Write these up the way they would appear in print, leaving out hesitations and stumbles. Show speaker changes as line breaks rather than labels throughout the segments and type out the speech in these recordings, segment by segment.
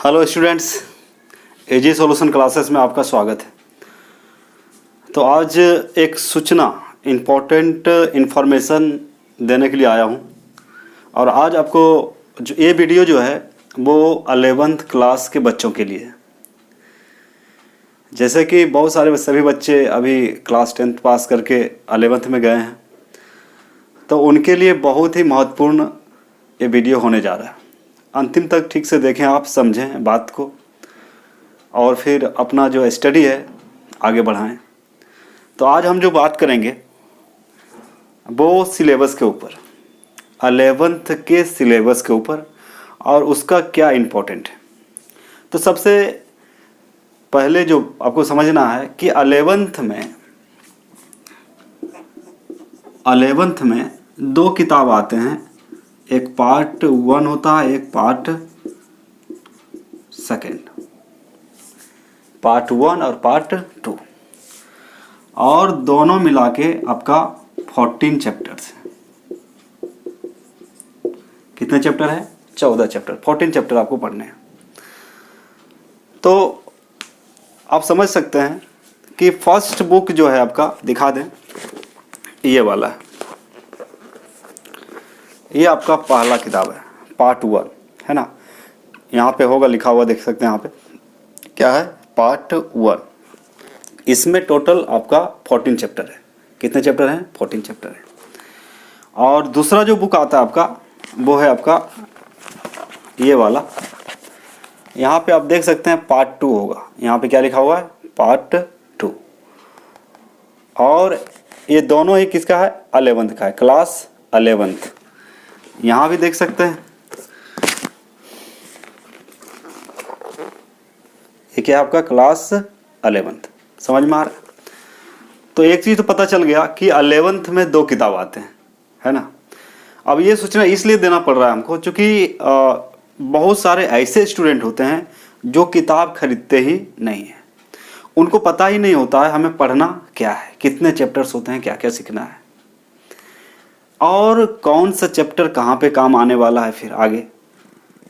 Hello students, एजी solution classes में आपका स्वागत है। तो आज एक सूचना इम्पोर्टेंट इन्फॉर्मेशन देने के लिए आया हूं। और आज आपको जो ये वीडियो जो है वो 11th क्लास के बच्चों के लिए है। जैसे कि बहुत सारे सभी बच्चे अभी क्लास 10th पास करके 11th में गए हैं, तो उनके लिए बहुत ही महत्वपूर्ण ये वीडियो होने जा रहा है। अंतिम तक ठीक से देखें, आप समझें बात को और फिर अपना जो स्टडी है आगे बढ़ाएं। तो आज हम जो बात करेंगे वो सिलेबस के ऊपर, 11th के सिलेबस के ऊपर और उसका क्या इम्पोर्टेंट है। तो सबसे पहले जो आपको समझना है कि 11th में दो किताब आते हैं, एक पार्ट 1 होता है, एक पार्ट 2, पार्ट 1 और पार्ट 2, और दोनों मिला के आपका 14 चैप्टर्स है। कितने चैप्टर है? 14 चैप्टर, 14 चैप्टर आपको पढ़ने हैं। तो आप समझ सकते हैं कि फर्स्ट बुक जो है आपका, दिखा दें, ये वाला है। ये आपका पहला किताब है, पार्ट 1 है ना। यहाँ पे होगा लिखा हुआ, देख सकते हैं यहाँ पे क्या है, पार्ट 1। इसमें टोटल आपका 14 चैप्टर है। कितने चैप्टर हैं? 14 चैप्टर है। और दूसरा जो बुक आता है आपका, वो है आपका ये वाला। यहाँ पे आप देख सकते हैं पार्ट 2 होगा। यहाँ पे क्या लिखा हुआ है? पार्ट 2। और ये दोनों ही किसका है? 11th का है, क्लास 11th। यहाँ भी देख सकते हैं ये क्या है आपका? Class 11th। समझ में आ रहा है? तो एक चीज़ तो पता चल गया कि 11th में 2 किताब आते हैं, है ना। अब ये सूचना इसलिए देना पड़ रहा है हमको क्योंकि बहुत सारे ऐसे स्टूडेंट होते हैं जो किताब खरीदते ही नहीं है। उनको पता ही नहीं होता है हमें पढ़ना क्या है, कितने चैप्टर्स होते हैं, क्या क्या सीखना है और कौन सा चैप्टर कहाँ पे काम आने वाला है फिर आगे।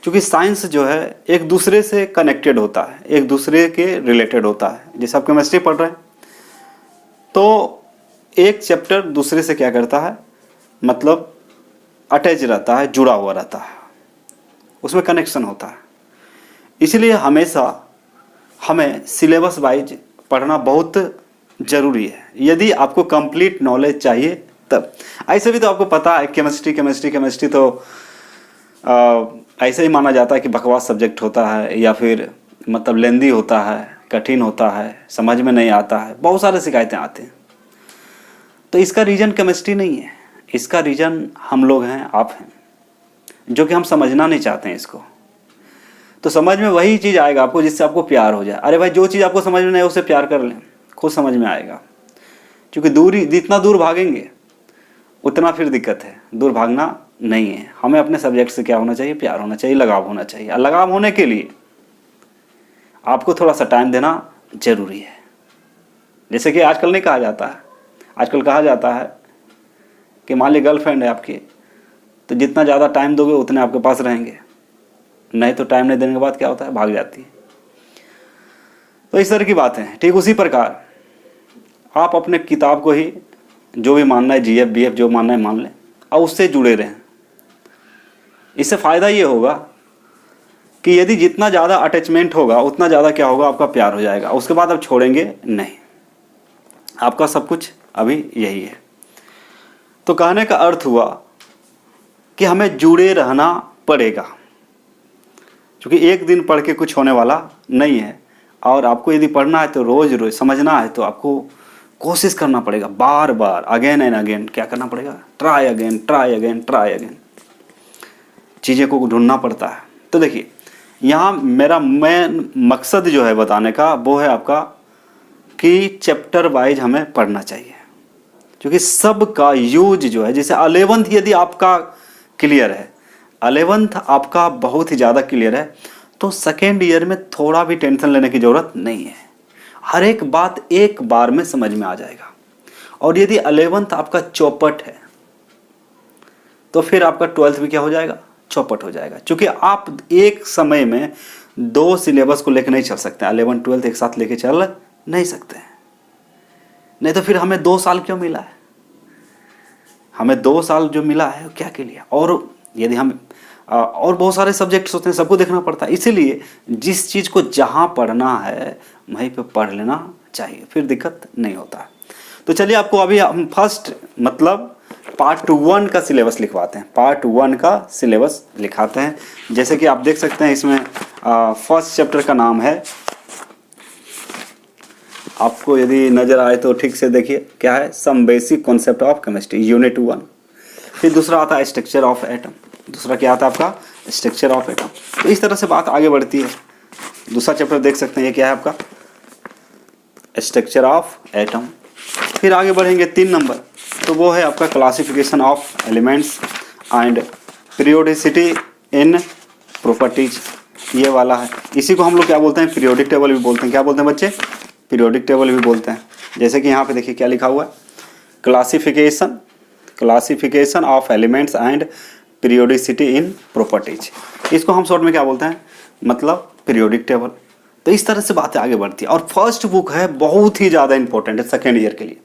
क्योंकि साइंस जो है एक दूसरे से कनेक्टेड होता है, एक दूसरे के रिलेटेड होता है। जैसे आप केमिस्ट्री पढ़ रहे हैं तो एक चैप्टर दूसरे से क्या करता है, मतलब अटैच रहता है, जुड़ा हुआ रहता है, उसमें कनेक्शन होता है। इसलिए हमेशा हमें सिलेबस वाइज पढ़ना बहुत ज़रूरी है यदि आपको कंप्लीट नॉलेज चाहिए तब। ऐसे भी तो आपको पता है केमिस्ट्री तो ऐसे ही माना जाता है कि बकवास सब्जेक्ट होता है, या फिर मतलब लेंदी होता है, कठिन होता है, समझ में नहीं आता है, बहुत सारे शिकायतें आते हैं। तो इसका रीज़न केमिस्ट्री नहीं है, इसका रीज़न हम लोग हैं, आप हैं, जो कि हम समझना नहीं चाहते हैं इसको। तो समझ में वही चीज़ आएगा आपको जिससे आपको प्यार हो जाए। अरे भाई, जो चीज़ आपको समझ में नहीं है उससे प्यार कर लें, खुद समझ में आएगा। क्योंकि दूरी, जितना दूर भागेंगे उतना फिर दिक्कत है। दूर भागना नहीं है, हमें अपने सब्जेक्ट से क्या होना चाहिए? प्यार होना चाहिए, लगाव होना चाहिए। और लगाव होने के लिए आपको थोड़ा सा टाइम देना जरूरी है। जैसे कि आजकल नहीं कहा जाता है, आजकल कहा जाता है कि मान ली गर्लफ्रेंड है आपकी, तो जितना ज़्यादा टाइम दोगे उतने आपके पास रहेंगे, नहीं तो टाइम नहीं देने के बाद क्या होता है? भाग जाती है। तो इस तरह की बातें हैं। ठीक उसी प्रकार आप अपने किताब को ही जो भी मानना है, GF BF जो मानना है मान लें, और उससे जुड़े रहें। इससे फ़ायदा ये होगा कि यदि जितना ज़्यादा अटैचमेंट होगा उतना ज़्यादा क्या होगा? आपका प्यार हो जाएगा। उसके बाद आप छोड़ेंगे नहीं। आपका सब कुछ अभी यही है। तो कहने का अर्थ हुआ कि हमें जुड़े रहना पड़ेगा, क्योंकि एक दिन पढ़ के कुछ होने वाला नहीं है। और आपको यदि पढ़ना है तो रोज़ रोज़ समझना है तो आपको कोशिश करना पड़ेगा, बार बार, अगेन एंड अगेन। क्या करना पड़ेगा? Try again. चीज़ें को ढूंढना पड़ता है। तो देखिए, यहाँ मेरा मेन मकसद जो है बताने का वो है आपका कि चैप्टर वाइज हमें पढ़ना चाहिए। क्योंकि सब का यूज जो है, जैसे 11th यदि आपका क्लियर है, 11th आपका बहुत ही ज़्यादा क्लियर है, तो सेकेंड ईयर में थोड़ा भी टेंशन लेने की ज़रूरत नहीं है। हर एक बात एक बार में समझ में आ जाएगा। और यदि 11th आपका चौपट है तो फिर आपका 12th भी क्या हो जाएगा? चौपट हो जाएगा। क्योंकि आप एक समय में 2 सिलेबस को लेकर नहीं चल सकते, 11 12 एक साथ लेके चल नहीं सकते। नहीं तो फिर हमें 2 साल क्यों मिला है? हमें 2 साल जो मिला है क्या के लिए? और यदि हम और बहुत सारे सब्जेक्ट्स होते हैं, सबको देखना पड़ता है। इसीलिए जिस चीज़ को जहाँ पढ़ना है वहीं पे पढ़ लेना चाहिए, फिर दिक्कत नहीं होता। तो चलिए आपको अभी हम फर्स्ट मतलब पार्ट 1 का सिलेबस लिखवाते हैं। पार्ट 1 का सिलेबस लिखाते हैं। जैसे कि आप देख सकते हैं इसमें फर्स्ट चैप्टर का नाम है, आपको यदि नज़र आए तो ठीक से देखिए, क्या है? Some basic concept of chemistry, unit 1। फिर दूसरा आता है स्ट्रक्चर ऑफ एटम। दूसरा क्या आता है आपका? Structure of atom. तो इस तरह से बात आगे बढ़ती है। दूसरा चैप्टर देख सकते हैं, ये क्या है आपका? Structure of atom. फिर आगे बढ़ेंगे 3 नंबर, तो वो है आपका classification of elements and periodicity in properties, ये वाला है। इसी को हम लोग क्या बोलते हैं? पीरियोडिक टेबल भी बोलते हैं। क्या बोलते हैं बच्चे? पीरियोडिक टेबल भी बोलते हैं। जैसे कि यहाँ पे देखिए क्या लिखा हुआ है, classification of elements and periodicity in properties. इसको हम शॉर्ट में क्या बोलते हैं? मतलब पीरियोडिक टेबल। तो इस तरह से बातें आगे बढ़ती है। और फर्स्ट बुक है, बहुत ही ज़्यादा इंपॉर्टेंट है सेकेंड ईयर के लिए।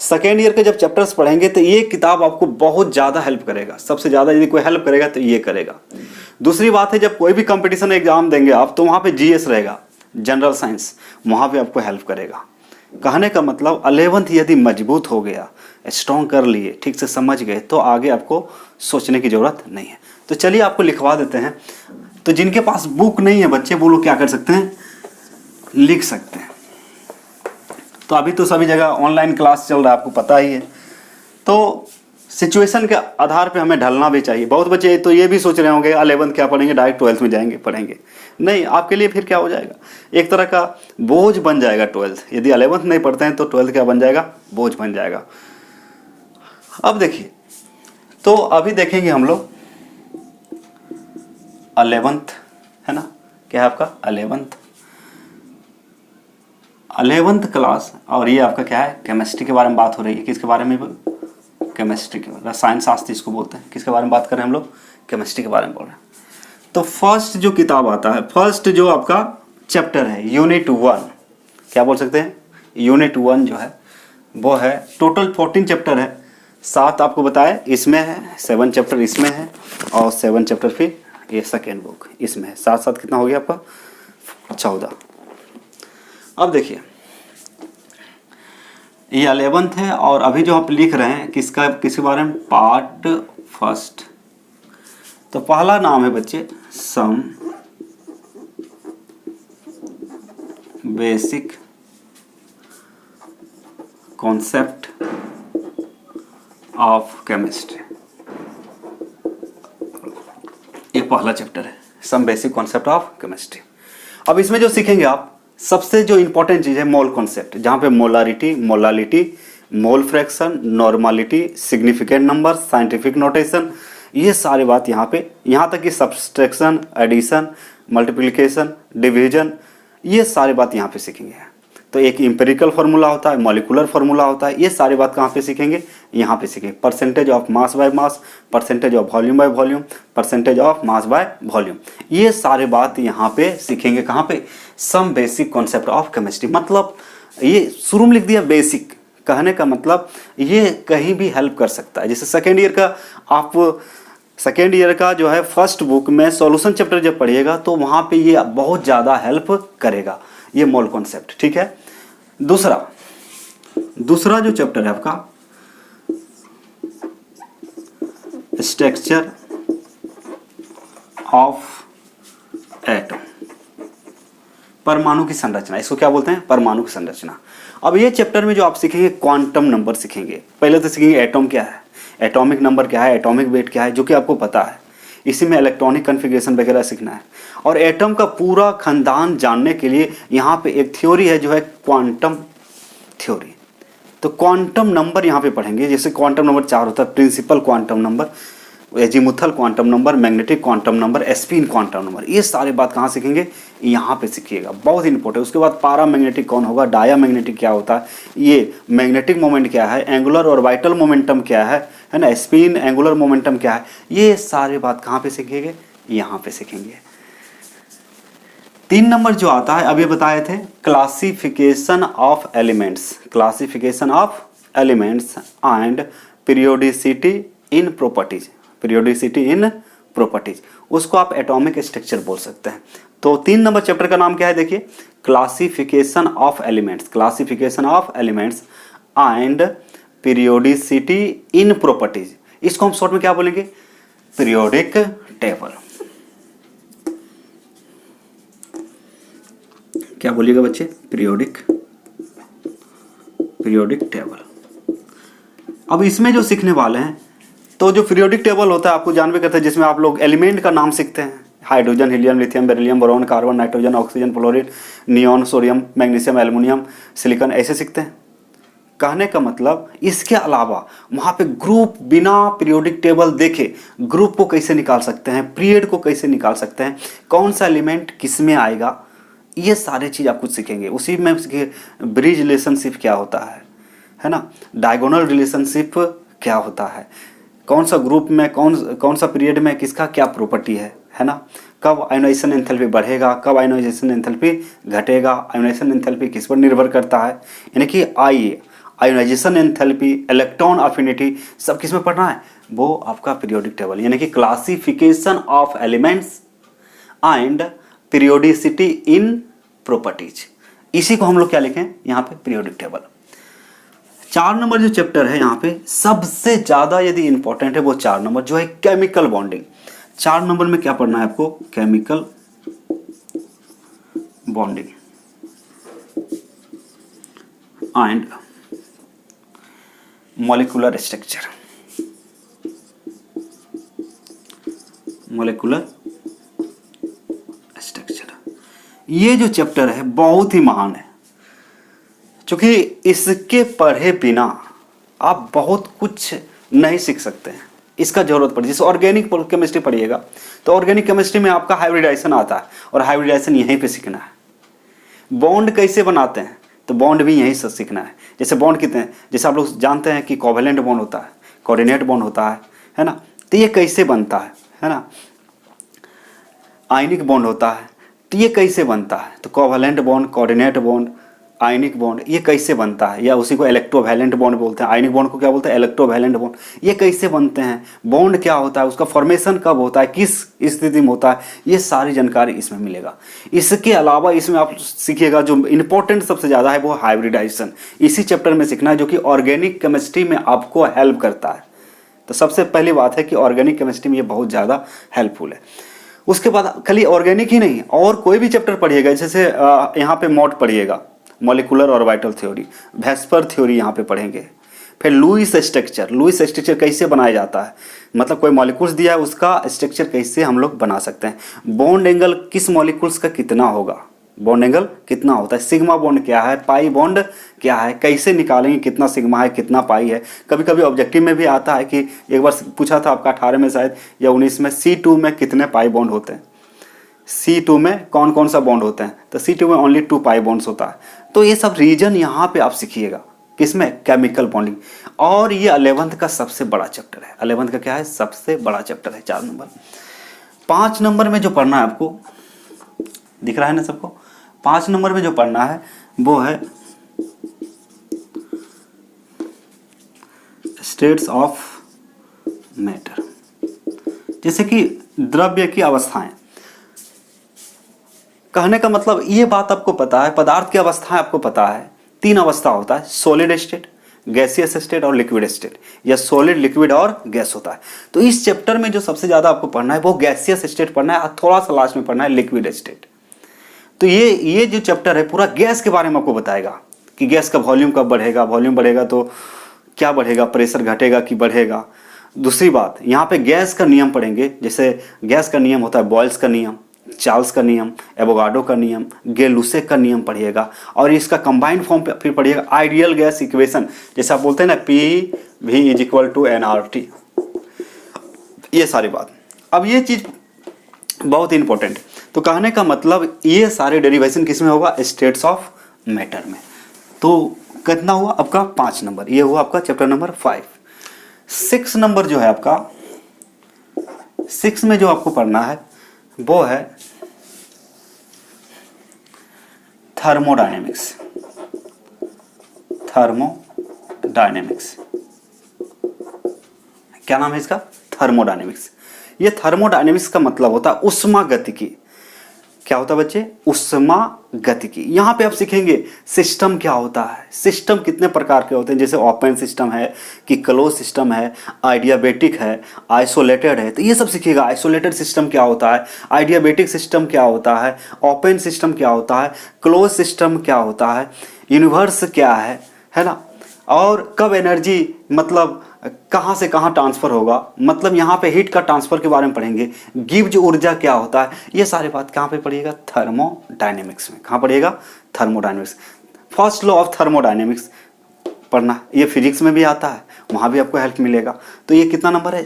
सेकेंड ईयर के जब चैप्टर्स पढ़ेंगे तो ये किताब आपको बहुत ज़्यादा हेल्प करेगा। सबसे ज़्यादा यदि कोई हेल्प करेगा तो ये करेगा। दूसरी बात है, जब कोई भी कंपटीशन एग्जाम देंगे आप, तो वहाँ पे जीएस रहेगा, जनरल साइंस, वहाँ पे आपको हेल्प करेगा। कहने का मतलब 11th यदि मजबूत हो गया, स्ट्रॉन्ग कर लिए, ठीक से समझ गए, तो आगे आपको सोचने की ज़रूरत नहीं है। तो चलिए आपको लिखवा देते हैं। तो जिनके पास बुक नहीं है बच्चे, वो लोग क्या कर सकते हैं? लिख सकते हैं। तो अभी तो सभी जगह ऑनलाइन क्लास चल रहा है, आपको पता ही है। तो सिचुएशन के आधार पे हमें ढलना भी चाहिए। बहुत बच्चे तो ये भी सोच रहे होंगे 11th क्या पढ़ेंगे, डायरेक्ट 12th में जाएंगे पढ़ेंगे। नहीं, आपके लिए फिर क्या हो जाएगा? एक तरह का बोझ बन जाएगा 12th। यदि 11th नहीं पढ़ते हैं तो 12th क्या बन जाएगा? बोझ बन जाएगा। अब देखिए, तो अभी देखेंगे हम लोग 11th, है ना? क्या है आपका? 11th class. और ये आपका क्या है? केमिस्ट्री के बारे में बात हो रही है। किसके बारे में? केमिस्ट्री के बारे में, रसायन शास्त्र इसको बोलते हैं। किसके बारे में बात कर रहे हैं हम लोग? केमिस्ट्री के बारे में बोल रहे हैं। तो फर्स्ट जो किताब आता है, फर्स्ट जो आपका चैप्टर है, यूनिट 1, क्या बोल सकते हैं? यूनिट 1 जो है वो है, टोटल 14 चैप्टर है। 7 आपको बताया इसमें है, 7 चैप्टर इसमें है, और 7 चैप्टर फिर ये सेकेंड बुक इसमें है। 7 कितना हो गया आपका? 14। अब देखिए, ये 11th है, और अभी जो आप लिख रहे हैं किसके बारे में? Part first. तो पहला नाम है बच्चे some basic concept of chemistry. ये पहला चैप्टर है, some basic concept of chemistry. अब इसमें जो सीखेंगे आप, सबसे जो इंपॉर्टेंट चीज़ है मोल कॉन्सेप्ट, जहाँ पे molarity, molality, mole fraction, normality, significant number, scientific notation, ये सारी बात यहाँ पे, यहाँ तक कि सब्सट्रैक्शन, एडिशन, मल्टीप्लिकेशन, डिवीजन, ये सारी बात यहाँ पे सीखेंगे। तो एक इंपेरिकल फार्मूला होता है, मॉलिकुलर फार्मूला होता है, ये सारी बात कहाँ पे सीखेंगे? यहाँ पे सीखेंगे। Percentage of mass by mass, percentage of volume by volume, percentage of mass by volume, ये सारी बात यहाँ पे सीखेंगे। कहाँ पे? Some basic concept of chemistry. मतलब ये शुरू में लिख दिया बेसिक, कहने का मतलब ये कहीं भी हेल्प कर सकता है। जैसे सेकेंड ईयर का, आप सेकेंड ईयर का जो है फर्स्ट बुक में सॉल्यूशन चैप्टर जब पढ़िएगा तो वहाँ पे ये बहुत ज़्यादा हेल्प करेगा, ये मोल कॉन्सेप्ट, ठीक है। दूसरा जो चैप्टर है आपका स्ट्रक्चर ऑफ एटम, परमाणु की संरचना, इसको क्या बोलते हैं? परमाणु की संरचना। अब ये चैप्टर में जो आप सीखेंगे क्वांटम नंबर सीखेंगे। पहले तो सीखेंगे एटम क्या है, एटॉमिक नंबर क्या है, एटॉमिक वेट क्या है, जो कि आपको पता है। इसी में इलेक्ट्रॉनिक कन्फिग्रेशन वगैरह सीखना है। और एटम का पूरा खानदान जानने के लिए यहाँ पे एक थ्योरी है जो है क्वांटम थ्योरी। तो क्वांटम नंबर यहाँ पे पढ़ेंगे। जैसे क्वांटम नंबर 4 होता है, principal quantum number, azimuthal quantum number, magnetic quantum number, spin quantum number, ये सारी बात कहाँ सीखेंगे? यहाँ पे सीखिएगा, बहुत इंपॉर्टेंट। उसके बाद पैरामैग्नेटिक कौन होगा, डायामैग्नेटिक क्या होता है, ये मैग्नेटिक मोमेंट क्या है, एंगुलर और वाइटल मोमेंटम क्या है ना, स्पिन एंगुलर मोमेंटम क्या है, ये सारे बात कहाँ पे सीखेंगे, यहाँ पे सीखेंगे। 3 नंबर जो आता है अभी बताए थे, classification of elements, classification of elements and periodicity in properties, periodicity in properties, उसको आप एटॉमिक स्ट्रक्चर बोल सकते हैं। तो 3 नंबर चैप्टर का नाम क्या है, देखिए, classification of elements, classification of elements and periodicity in properties. इसको हम शॉर्ट में क्या बोलेंगे, पीरियोडिक टेबल। क्या बोलिएगा बच्चे, पीरियोडिक टेबल। अब इसमें जो सीखने वाले हैं, तो जो पीरियोडिक टेबल होता है आपको जानवे करते हैं, जिसमें आप लोग एलिमेंट का नाम सीखते हैं, hydrogen, helium, lithium, beryllium, boron, carbon, nitrogen, oxygen, fluorine, neon, sodium, magnesium, aluminium, silicon, ऐसे सीखते हैं। कहने का मतलब इसके अलावा वहाँ पे ग्रुप बिना पीरियोडिक टेबल देखे ग्रुप को कैसे निकाल सकते हैं, पीरियड को कैसे निकाल सकते हैं, कौन सा एलिमेंट किस में आएगा, ये सारे चीज़ आप कुछ सीखेंगे। उसी में ब्रिज रिलेशनशिप क्या होता है ना, डायगोनल रिलेशनशिप क्या होता है, कौन सा ग्रुप में कौन सा पीरियड में किसका क्या प्रॉपर्टी है ना, कब आयोनाइजेशन एंथैल्पी बढ़ेगा, कब आयोनाइजेशन एंथैल्पी घटेगा, आयोनाइजेशन एंथैल्पी किस पर निर्भर करता है, यानी कि आयोनाइजेशन एंथैल्पी, इलेक्ट्रॉन अफिनिटी, सब किस में पढ़ना है, वो आपका पीरियोडिक टेबल, यानी कि classification of elements and periodicity in properties. इसी को हम लोग क्या लिखें यहाँ पे, पीरियोडिक टेबल। 4 नंबर जो चैप्टर है यहाँ पे सबसे ज्यादा यदि इंपॉर्टेंट है वो 4 नंबर जो है केमिकल बॉन्डिंग। 4 नंबर में क्या पढ़ना है आपको, chemical bonding and molecular structure, molecular structure. ये जो चैप्टर है बहुत ही महान है, क्योंकि इसके पढ़े बिना आप बहुत कुछ नहीं सीख सकते हैं, इसका जरूरत पड़े। जैसे ऑर्गेनिक केमिस्ट्री पढ़िएगा तो ऑर्गेनिक केमिस्ट्री में आपका हाइब्रिडाइजेशन आता है और हाइब्रिडाइजेशन यहीं पे सीखना है। बॉन्ड कैसे बनाते हैं तो बॉन्ड भी यहीं से सीखना है। जैसे बॉन्ड कितने हैं, जैसे आप लोग जानते हैं कि कोवेलेंट बॉन्ड होता है, कोऑर्डिनेट बॉन्ड होता है ना, तो ये कैसे बनता है ना, आयनिक बॉन्ड होता है, तो ये कैसे बनता है, तो covalent bond, coordinate bond, ionic bond, ये कैसे बनता है, या उसी को इलेक्ट्रोवैलेंट बॉन्ड बोलते हैं, आयनिक बॉन्ड को क्या बोलते हैं, इलेक्ट्रोवैलेंट बॉन्ड। ये कैसे बनते हैं, बॉन्ड क्या होता है, उसका फॉर्मेशन कब होता है, किस स्थिति में होता है, ये सारी जानकारी इसमें मिलेगा। इसके अलावा इसमें आप सीखिएगा जो इंपॉर्टेंट सबसे ज़्यादा है वो हाइब्रिडाइजेशन, इसी चैप्टर में सीखना है, जो कि ऑर्गेनिक केमिस्ट्री में आपको हेल्प करता है। तो सबसे पहली बात है कि ऑर्गेनिक केमिस्ट्री में ये बहुत ज़्यादा हेल्पफुल है। उसके बाद खाली ऑर्गेनिक ही नहीं, और कोई भी चैप्टर पढ़िएगा, जैसे यहाँ पे मॉड पढ़िएगा, मॉलिक्यूलर और वाइटल थ्योरी, वेस्पर थ्योरी यहाँ पे पढ़ेंगे। फिर लुईस स्ट्रक्चर कैसे बनाया जाता है, मतलब कोई मॉलिक्यूल्स दिया है उसका स्ट्रक्चर कैसे हम लोग बना सकते हैं। बॉन्ड एंगल किस मॉलिक्यूल्स का कितना होगा, बॉन्ड एंगल कितना होता है, सिग्मा बॉन्ड क्या है, पाई बॉन्ड क्या है, कैसे निकालेंगे कितना सिग्मा है कितना पाई है। कभी कभी ऑब्जेक्टिव में भी आता है कि एक बार पूछा था आपका 18 में शायद या 19 में, C2 में कितने पाई बॉन्ड होते हैं, C2 में कौन कौन सा बॉन्ड होते हैं, तो C2 में ओनली 2 पाई बॉन्ड्स होता है। तो ये सब रीजन यहाँ पे आप सीखिएगा, किसमें, केमिकल बॉन्डिंग। और ये 11th का सबसे बड़ा चैप्टर है, 11th का क्या है, सबसे बड़ा चैप्टर है 4 नंबर। 5 नंबर में जो पढ़ना है आपको, दिख रहा है ना सबको, 5 नंबर में जो पढ़ना है वो है स्टेट्स ऑफ मैटर, जैसे कि द्रव्य की अवस्थाएं। कहने का मतलब ये बात आपको पता है, पदार्थ की अवस्थाएं आपको पता है, 3 अवस्था होता है, सॉलिड स्टेट, गैसियस स्टेट और लिक्विड स्टेट, या सॉलिड, लिक्विड और गैस होता है। तो इस चैप्टर में जो सबसे ज्यादा आपको पढ़ना है वो गैसियस स्टेट पढ़ना है, और थोड़ा सा लास्ट में पढ़ना है लिक्विड स्टेट। तो ये जो चैप्टर है पूरा गैस के बारे में आपको बताएगा कि गैस का वॉल्यूम कब बढ़ेगा, वॉल्यूम बढ़ेगा तो क्या बढ़ेगा, प्रेशर घटेगा कि बढ़ेगा। दूसरी बात, यहाँ पे गैस का नियम पढ़ेंगे, जैसे गैस का नियम होता है बॉयल्स का नियम, चार्ल्स का नियम, एवोगाड्रो का नियम, गे-लुसेक का नियम पढ़िएगा, और इसका कंबाइंड फॉर्म पे फिर पढ़िएगा आइडियल गैस इक्वेशन, जैसे आप बोलते हैं ना PV = nRT, ये सारी बात। अब ये चीज बहुत इंपॉर्टेंट। तो कहने का मतलब ये सारे डेरिवेशन किस में होगा, स्टेट्स ऑफ मैटर में। तो कितना हुआ आपका 5 नंबर, ये हुआ आपका चैप्टर नंबर 5। 6 नंबर जो है आपका, 6 में जो आपको पढ़ना है वो है थर्मोडायनेमिक्स। थर्मोडायनेमिक्स क्या नाम है इसका, थर्मोडायनेमिक्स। ये थर्मोडायनेमिक्स का मतलब होता है उष्मागतिकी। क्या होता है बच्चे, उष्मागतिकी। यहाँ पे आप सीखेंगे सिस्टम क्या होता है, सिस्टम कितने प्रकार के होते हैं, जैसे ओपन सिस्टम है कि क्लोज सिस्टम है, आइडियाबैटिक है, आइसोलेटेड है। तो ये सब सीखिएगा, आइसोलेटेड सिस्टम क्या होता है, आइडियाबैटिक सिस्टम क्या होता है, ओपन सिस्टम क्या होता है, क्लोज सिस्टम क्या होता है, यूनिवर्स क्या है ना, और कब एनर्जी मतलब कहाँ से कहाँ ट्रांसफ़र होगा, मतलब यहाँ पे हीट का ट्रांसफ़र के बारे में पढ़ेंगे, गिब्ज ऊर्जा क्या होता है, ये सारे बात कहाँ पे पढ़िएगा, थर्मोडायनेमिक्स में। कहाँ पढ़िएगा, thermodynamics. First law of thermodynamics पढ़ना, ये फिजिक्स में भी आता है, वहाँ भी आपको हेल्प मिलेगा। तो ये कितना नंबर है,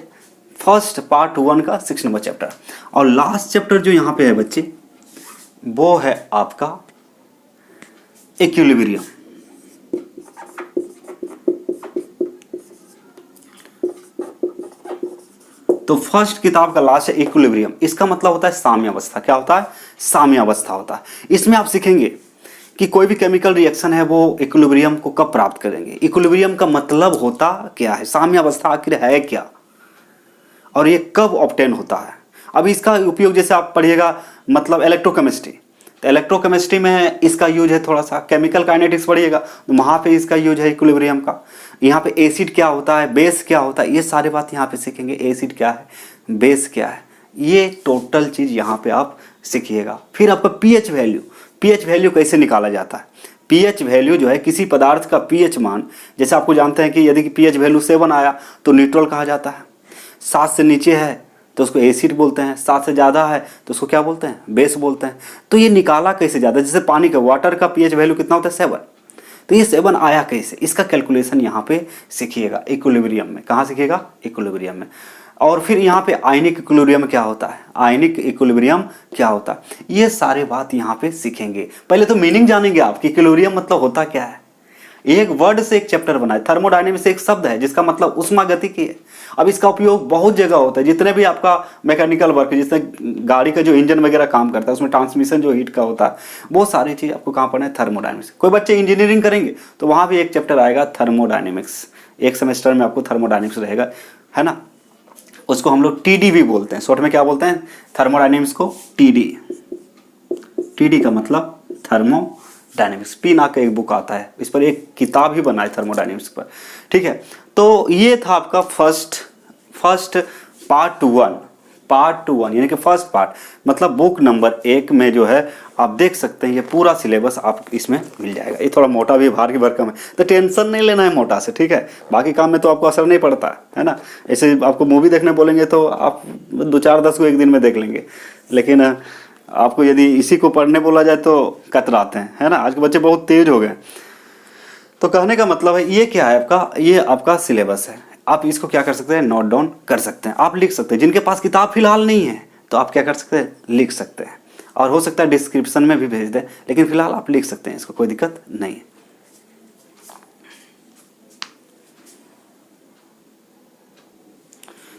फर्स्ट पार्ट 1 का 6 नंबर चैप्टर। और लास्ट चैप्टर जो यहाँ पे है बच्चे, वो है आपका इक्विलिब्रियम। तो फर्स्ट किताब का लास्ट है इक्विलिब्रियम। इसका मतलब होता है साम्य अवस्था। क्या होता है, साम्य अवस्था होता है। इसमें आप सीखेंगे कि कोई भी केमिकल रिएक्शन है वो इक्विलिब्रियम को कब प्राप्त करेंगे, इक्विलिब्रियम का मतलब होता क्या है, साम्य अवस्था आखिर है क्या, और ये कब ऑब्टेन होता है। अब इसका उपयोग जैसे आप पढ़िएगा मतलब इलेक्ट्रोकेमिस्ट्री, तो इलेक्ट्रोकेमिस्ट्री में इसका यूज है थोड़ा सा, केमिकल काइनेटिक्स पढ़िएगा तो वहाँ पे इसका यूज है इक्विलिब्रियम का। यहाँ पे एसिड क्या होता है, बेस क्या होता है, ये सारे बात यहाँ पे सीखेंगे, एसिड क्या है, बेस क्या है, ये टोटल चीज़ यहाँ पे आप सीखिएगा। फिर आपका पीएच वैल्यू, पीएच वैल्यू कैसे निकाला जाता है। पीएच वैल्यू जो है किसी पदार्थ का पीएच मान, जैसे आपको जानते हैं कि यदि पीएच वैल्यू 7 आया तो न्यूट्रल कहा जाता है, 7 से नीचे है तो उसको एसिड बोलते हैं, 7 से ज़्यादा है तो उसको क्या बोलते हैं, बेस बोलते हैं। तो ये निकाला कैसे जाता है, जैसे पानी का, वाटर का पीएच वैल्यू कितना होता है 7, तो ये 7 आया कैसे, इसका कैलकुलेशन यहाँ पे सीखिएगा इक्विलिब्रियम में। कहाँ सीखिएगा, इक्विलिब्रियम में। और फिर यहाँ पे आयनिक इक्विलिब्रियम क्या होता है, आयनिक इक्विलिब्रियम क्या होता है, ये सारे बात यहाँ पे सीखेंगे। पहले तो मीनिंग जानेंगे आप कि इक्विलिब्रियम मतलब होता क्या है। एक वर्ड से एक चैप्टर बना है, थर्मोडायनेमिक्स एक शब्द है जिसका मतलब उष्मागतिकी है। अब इसका उपयोग बहुत जगह होता है, जितने भी आपका मैकेनिकल वर्क, जिसने गाड़ी का जो इंजन वगैरह काम करता है उसमें ट्रांसमिशन जो हीट का होता है, वो सारी चीज़ आपको कहाँ पढ़ना है, थर्मोडायनेमिक्स। कोई बच्चे इंजीनियरिंग करेंगे तो वहाँ भी एक चैप्टर आएगा थर्मोडायनेमिक्स, एक सेमेस्टर में आपको थर्मोडायनेमिक्स रहेगा, है ना। उसको हम लोग टीडी भी बोलते हैं, शॉर्ट में क्या बोलते हैं, थर्मोडायनेमिक्स को टीडी। टीडी का मतलब थर्मोडायनेमिक्स। पी ना का एक बुक आता है, इस पर एक किताब ही बना है थर्मोडायनेमिक्स पर, ठीक है। तो ये था आपका फर्स्ट पार्ट 1 यानी कि फर्स्ट पार्ट, मतलब बुक नंबर 1 में जो है आप देख सकते हैं ये पूरा सिलेबस आप इसमें मिल जाएगा। ये थोड़ा मोटा भी, भारी भरकम है, तो टेंशन नहीं लेना है मोटा से, ठीक है। बाकी काम में तो आपको असर नहीं पड़ता है ना। ऐसे आपको मूवी देखने बोलेंगे तो आप 2-4-10 को एक दिन में देख लेंगे, लेकिन आपको यदि इसी को पढ़ने बोला जाए तो कतराते हैं, है ना। आज के बच्चे बहुत तेज हो गए। तो कहने का मतलब है ये क्या है आपका, ये आपका सिलेबस है। आप इसको क्या कर सकते हैं, नोट डाउन कर सकते हैं, आप लिख सकते हैं। जिनके पास किताब फिलहाल नहीं है तो आप क्या कर सकते हैं, लिख सकते हैं, और हो सकता है डिस्क्रिप्शन में भी भेज दें, लेकिन फिलहाल आप लिख सकते हैं, इसको कोई दिक्कत नहीं है।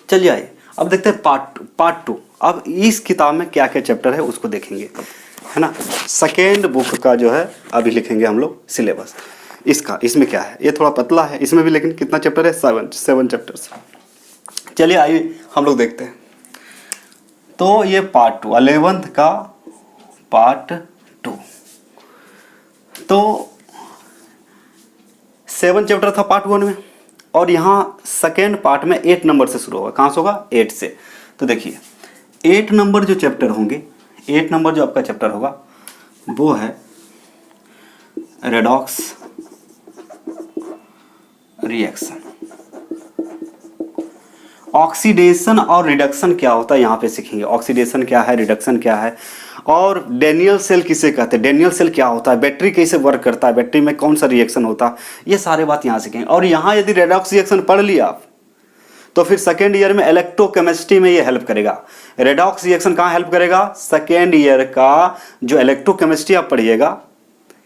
चलिए आइए अब देखते हैं पार्ट 2। अब इस किताब में क्या क्या चैप्टर है उसको देखेंगे, है ना। सेकेंड बुक का जो है अभी लिखेंगे हम लोग सिलेबस इसका। इसमें क्या है, ये थोड़ा पतला है इसमें भी, लेकिन कितना चैप्टर है, 7 चैप्टर्स। चलिए आइए हम लोग देखते हैं। तो ये पार्ट 2, 11th का पार्ट 2। तो 7 चैप्टर था पार्ट 1 में, और यहाँ सेकेंड पार्ट में 8 नंबर से शुरू होगा। कहाँ से होगा, 8 से। तो देखिए 8 नंबर जो चैप्टर होंगे, 8 नंबर जो आपका चैप्टर होगा वो है रेडॉक्स रिएक्शन। ऑक्सीडेशन और रिडक्शन क्या होता है यहाँ पे सीखेंगे। ऑक्सीडेशन क्या है, रिडक्शन क्या है, और डेनियल सेल किसे कहते हैं, डेनियल सेल क्या होता है, बैटरी कैसे वर्क करता है, बैटरी में कौन सा रिएक्शन होता है, ये सारे बात यहाँ सीखेंगे। और यहाँ यदि रेडॉक्स रिएक्शन पढ़ लिया आप तो फिर सेकेंड ईयर में इलेक्ट्रोकेमिस्ट्री में ये हेल्प करेगा। रेडॉक्स रिएक्शन कहाँ हेल्प करेगा? सेकेंड ईयर का जो इलेक्ट्रोकेमिस्ट्री आप पढ़िएगा,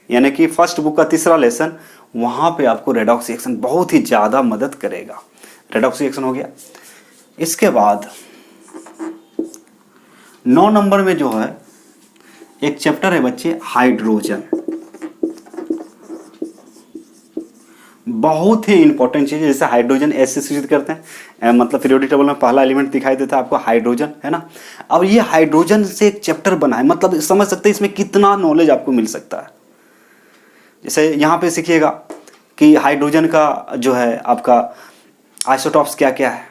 यानी कि फर्स्ट बुक का तीसरा लेसन, वहाँ पे आपको रेडॉक्स रिएक्शन बहुत ही ज़्यादा मदद करेगा। रेडॉक्स रिएक्शन हो गया। इसके बाद 9 नंबर में जो है एक चैप्टर है बच्चे, हाइड्रोजन। बहुत ही इंपॉर्टेंट चीज़ है। जैसे हाइड्रोजन ऐसे सूचित करते हैं, मतलब पीरियोडिक टेबल में पहला एलिमेंट दिखाई देता है आपको हाइड्रोजन, है ना। अब ये हाइड्रोजन से एक चैप्टर बना है, मतलब समझ सकते हैं इसमें कितना नॉलेज आपको मिल सकता है। जैसे यहाँ पे सीखिएगा कि हाइड्रोजन का जो है आपका आइसोटॉप्स क्या क्या है।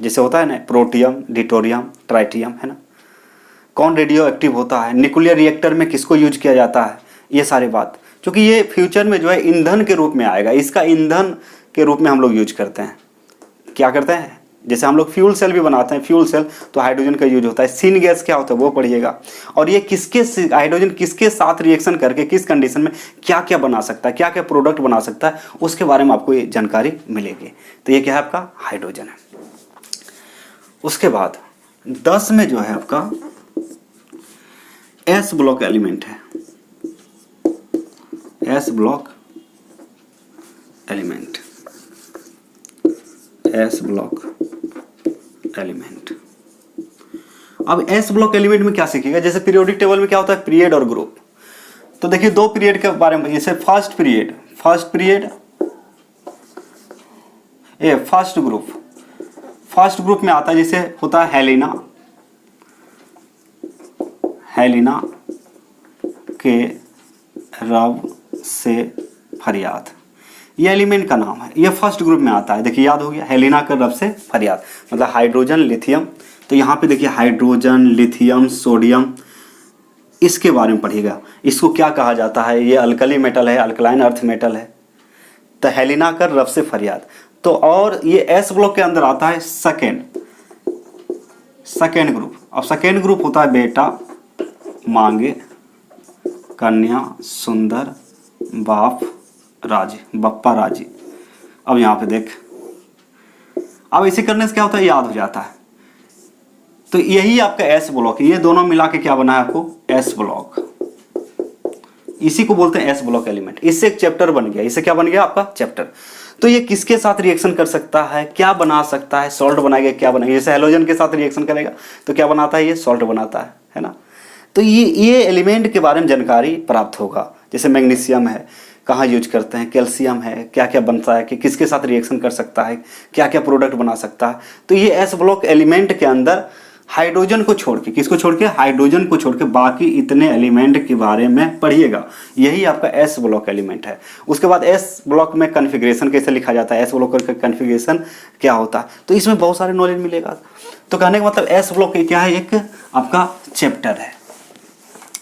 जैसे होता है ना प्रोटियम, डिटोरियम, ट्राइटियम, है ना। कौन रेडियो एक्टिव होता है, न्यूक्लियर रिएक्टर में किसको यूज किया जाता है, ये सारी बात, क्योंकि ये फ्यूचर में जो है ईंधन के रूप में आएगा। इसका ईंधन के रूप में हम लोग यूज करते हैं। क्या करते हैं? जैसे हम लोग फ्यूल सेल भी बनाते हैं, फ्यूल सेल तो हाइड्रोजन का यूज होता है। सीन गैस क्या होता है वो पढ़िएगा। और ये हाइड्रोजन किसके साथ रिएक्शन करके किस कंडीशन में क्या क्या बना सकता है, क्या क्या प्रोडक्ट बना सकता है, उसके बारे में आपको ये जानकारी मिलेगी। तो ये क्या है आपका हाइड्रोजन है। उसके बाद 10 में जो है आपका एस ब्लॉक एलिमेंट है। S block element, S block element. अब एस ब्लॉक एलिमेंट में क्या सीखिएगा? जैसे पीरियोडिक टेबल में क्या होता है, पीरियड और ग्रुप। तो देखिए 2 पीरियड के बारे में, जैसे फर्स्ट ग्रुप, फर्स्ट ग्रुप में आता है जैसे होता है हेलिना के रब से फरियाद, ये एलिमेंट का नाम है, ये फर्स्ट ग्रुप में आता है। देखिए याद हो गया, हेलिना के रब से फरियाद मतलब हाइड्रोजन, लिथियम। तो यहाँ पे देखिए हाइड्रोजन, लिथियम, सोडियम, इसके बारे में पढ़िएगा। इसको क्या कहा जाता है? ये अल्कली मेटल है, अल्कलाइन अर्थ मेटल है। तो हेलिना कर रब से फरियाद। तो और ये एस ब्लॉक के अंदर आता है सेकेंड ग्रुप। अब सेकेंड ग्रुप होता है बेटा, मांगे, कन्या, सुंदर, बाप, राजी, बप्पा राजी। अब यहाँ पे देख, अब इसे करने से क्या होता है, याद हो जाता है। तो यही आपका एस ब्लॉक है। ये दोनों मिला के क्या बना है आपको, एस ब्लॉक। इसी को बोलते हैं एस ब्लॉक एलिमेंट। इससे एक चैप्टर बन गया। इससे क्या बन गया आपका चैप्टर। तो ये किसके साथ रिएक्शन कर सकता है, क्या बना सकता है, सॉल्ट बनाएगा, क्या बनाएगा। जैसे हेलोजन के साथ रिएक्शन करेगा तो क्या बनाता है, ये सॉल्ट बनाता है ना। तो ये एलिमेंट के बारे में जानकारी प्राप्त होगा। जैसे मैग्नीशियम है, कहाँ यूज करते हैं, कैल्शियम है, क्या क्या बनता है, कि किसके साथ रिएक्शन कर सकता है, क्या क्या प्रोडक्ट बना सकता है। तो ये एस ब्लॉक एलिमेंट के अंदर हाइड्रोजन को छोड़ के, किसको छोड़ के, हाइड्रोजन को छोड़ के बाकी इतने एलिमेंट के बारे में पढ़िएगा। यही आपका एस ब्लॉक एलिमेंट है। उसके बाद एस ब्लॉक में कॉन्फ़िगरेशन कैसे लिखा जाता है, एस ब्लॉक का कॉन्फ़िगरेशन क्या होता है, तो इसमें बहुत सारे नॉलेज मिलेगा। तो कहने का मतलब एस ब्लॉक क्या है, एक आपका चैप्टर है।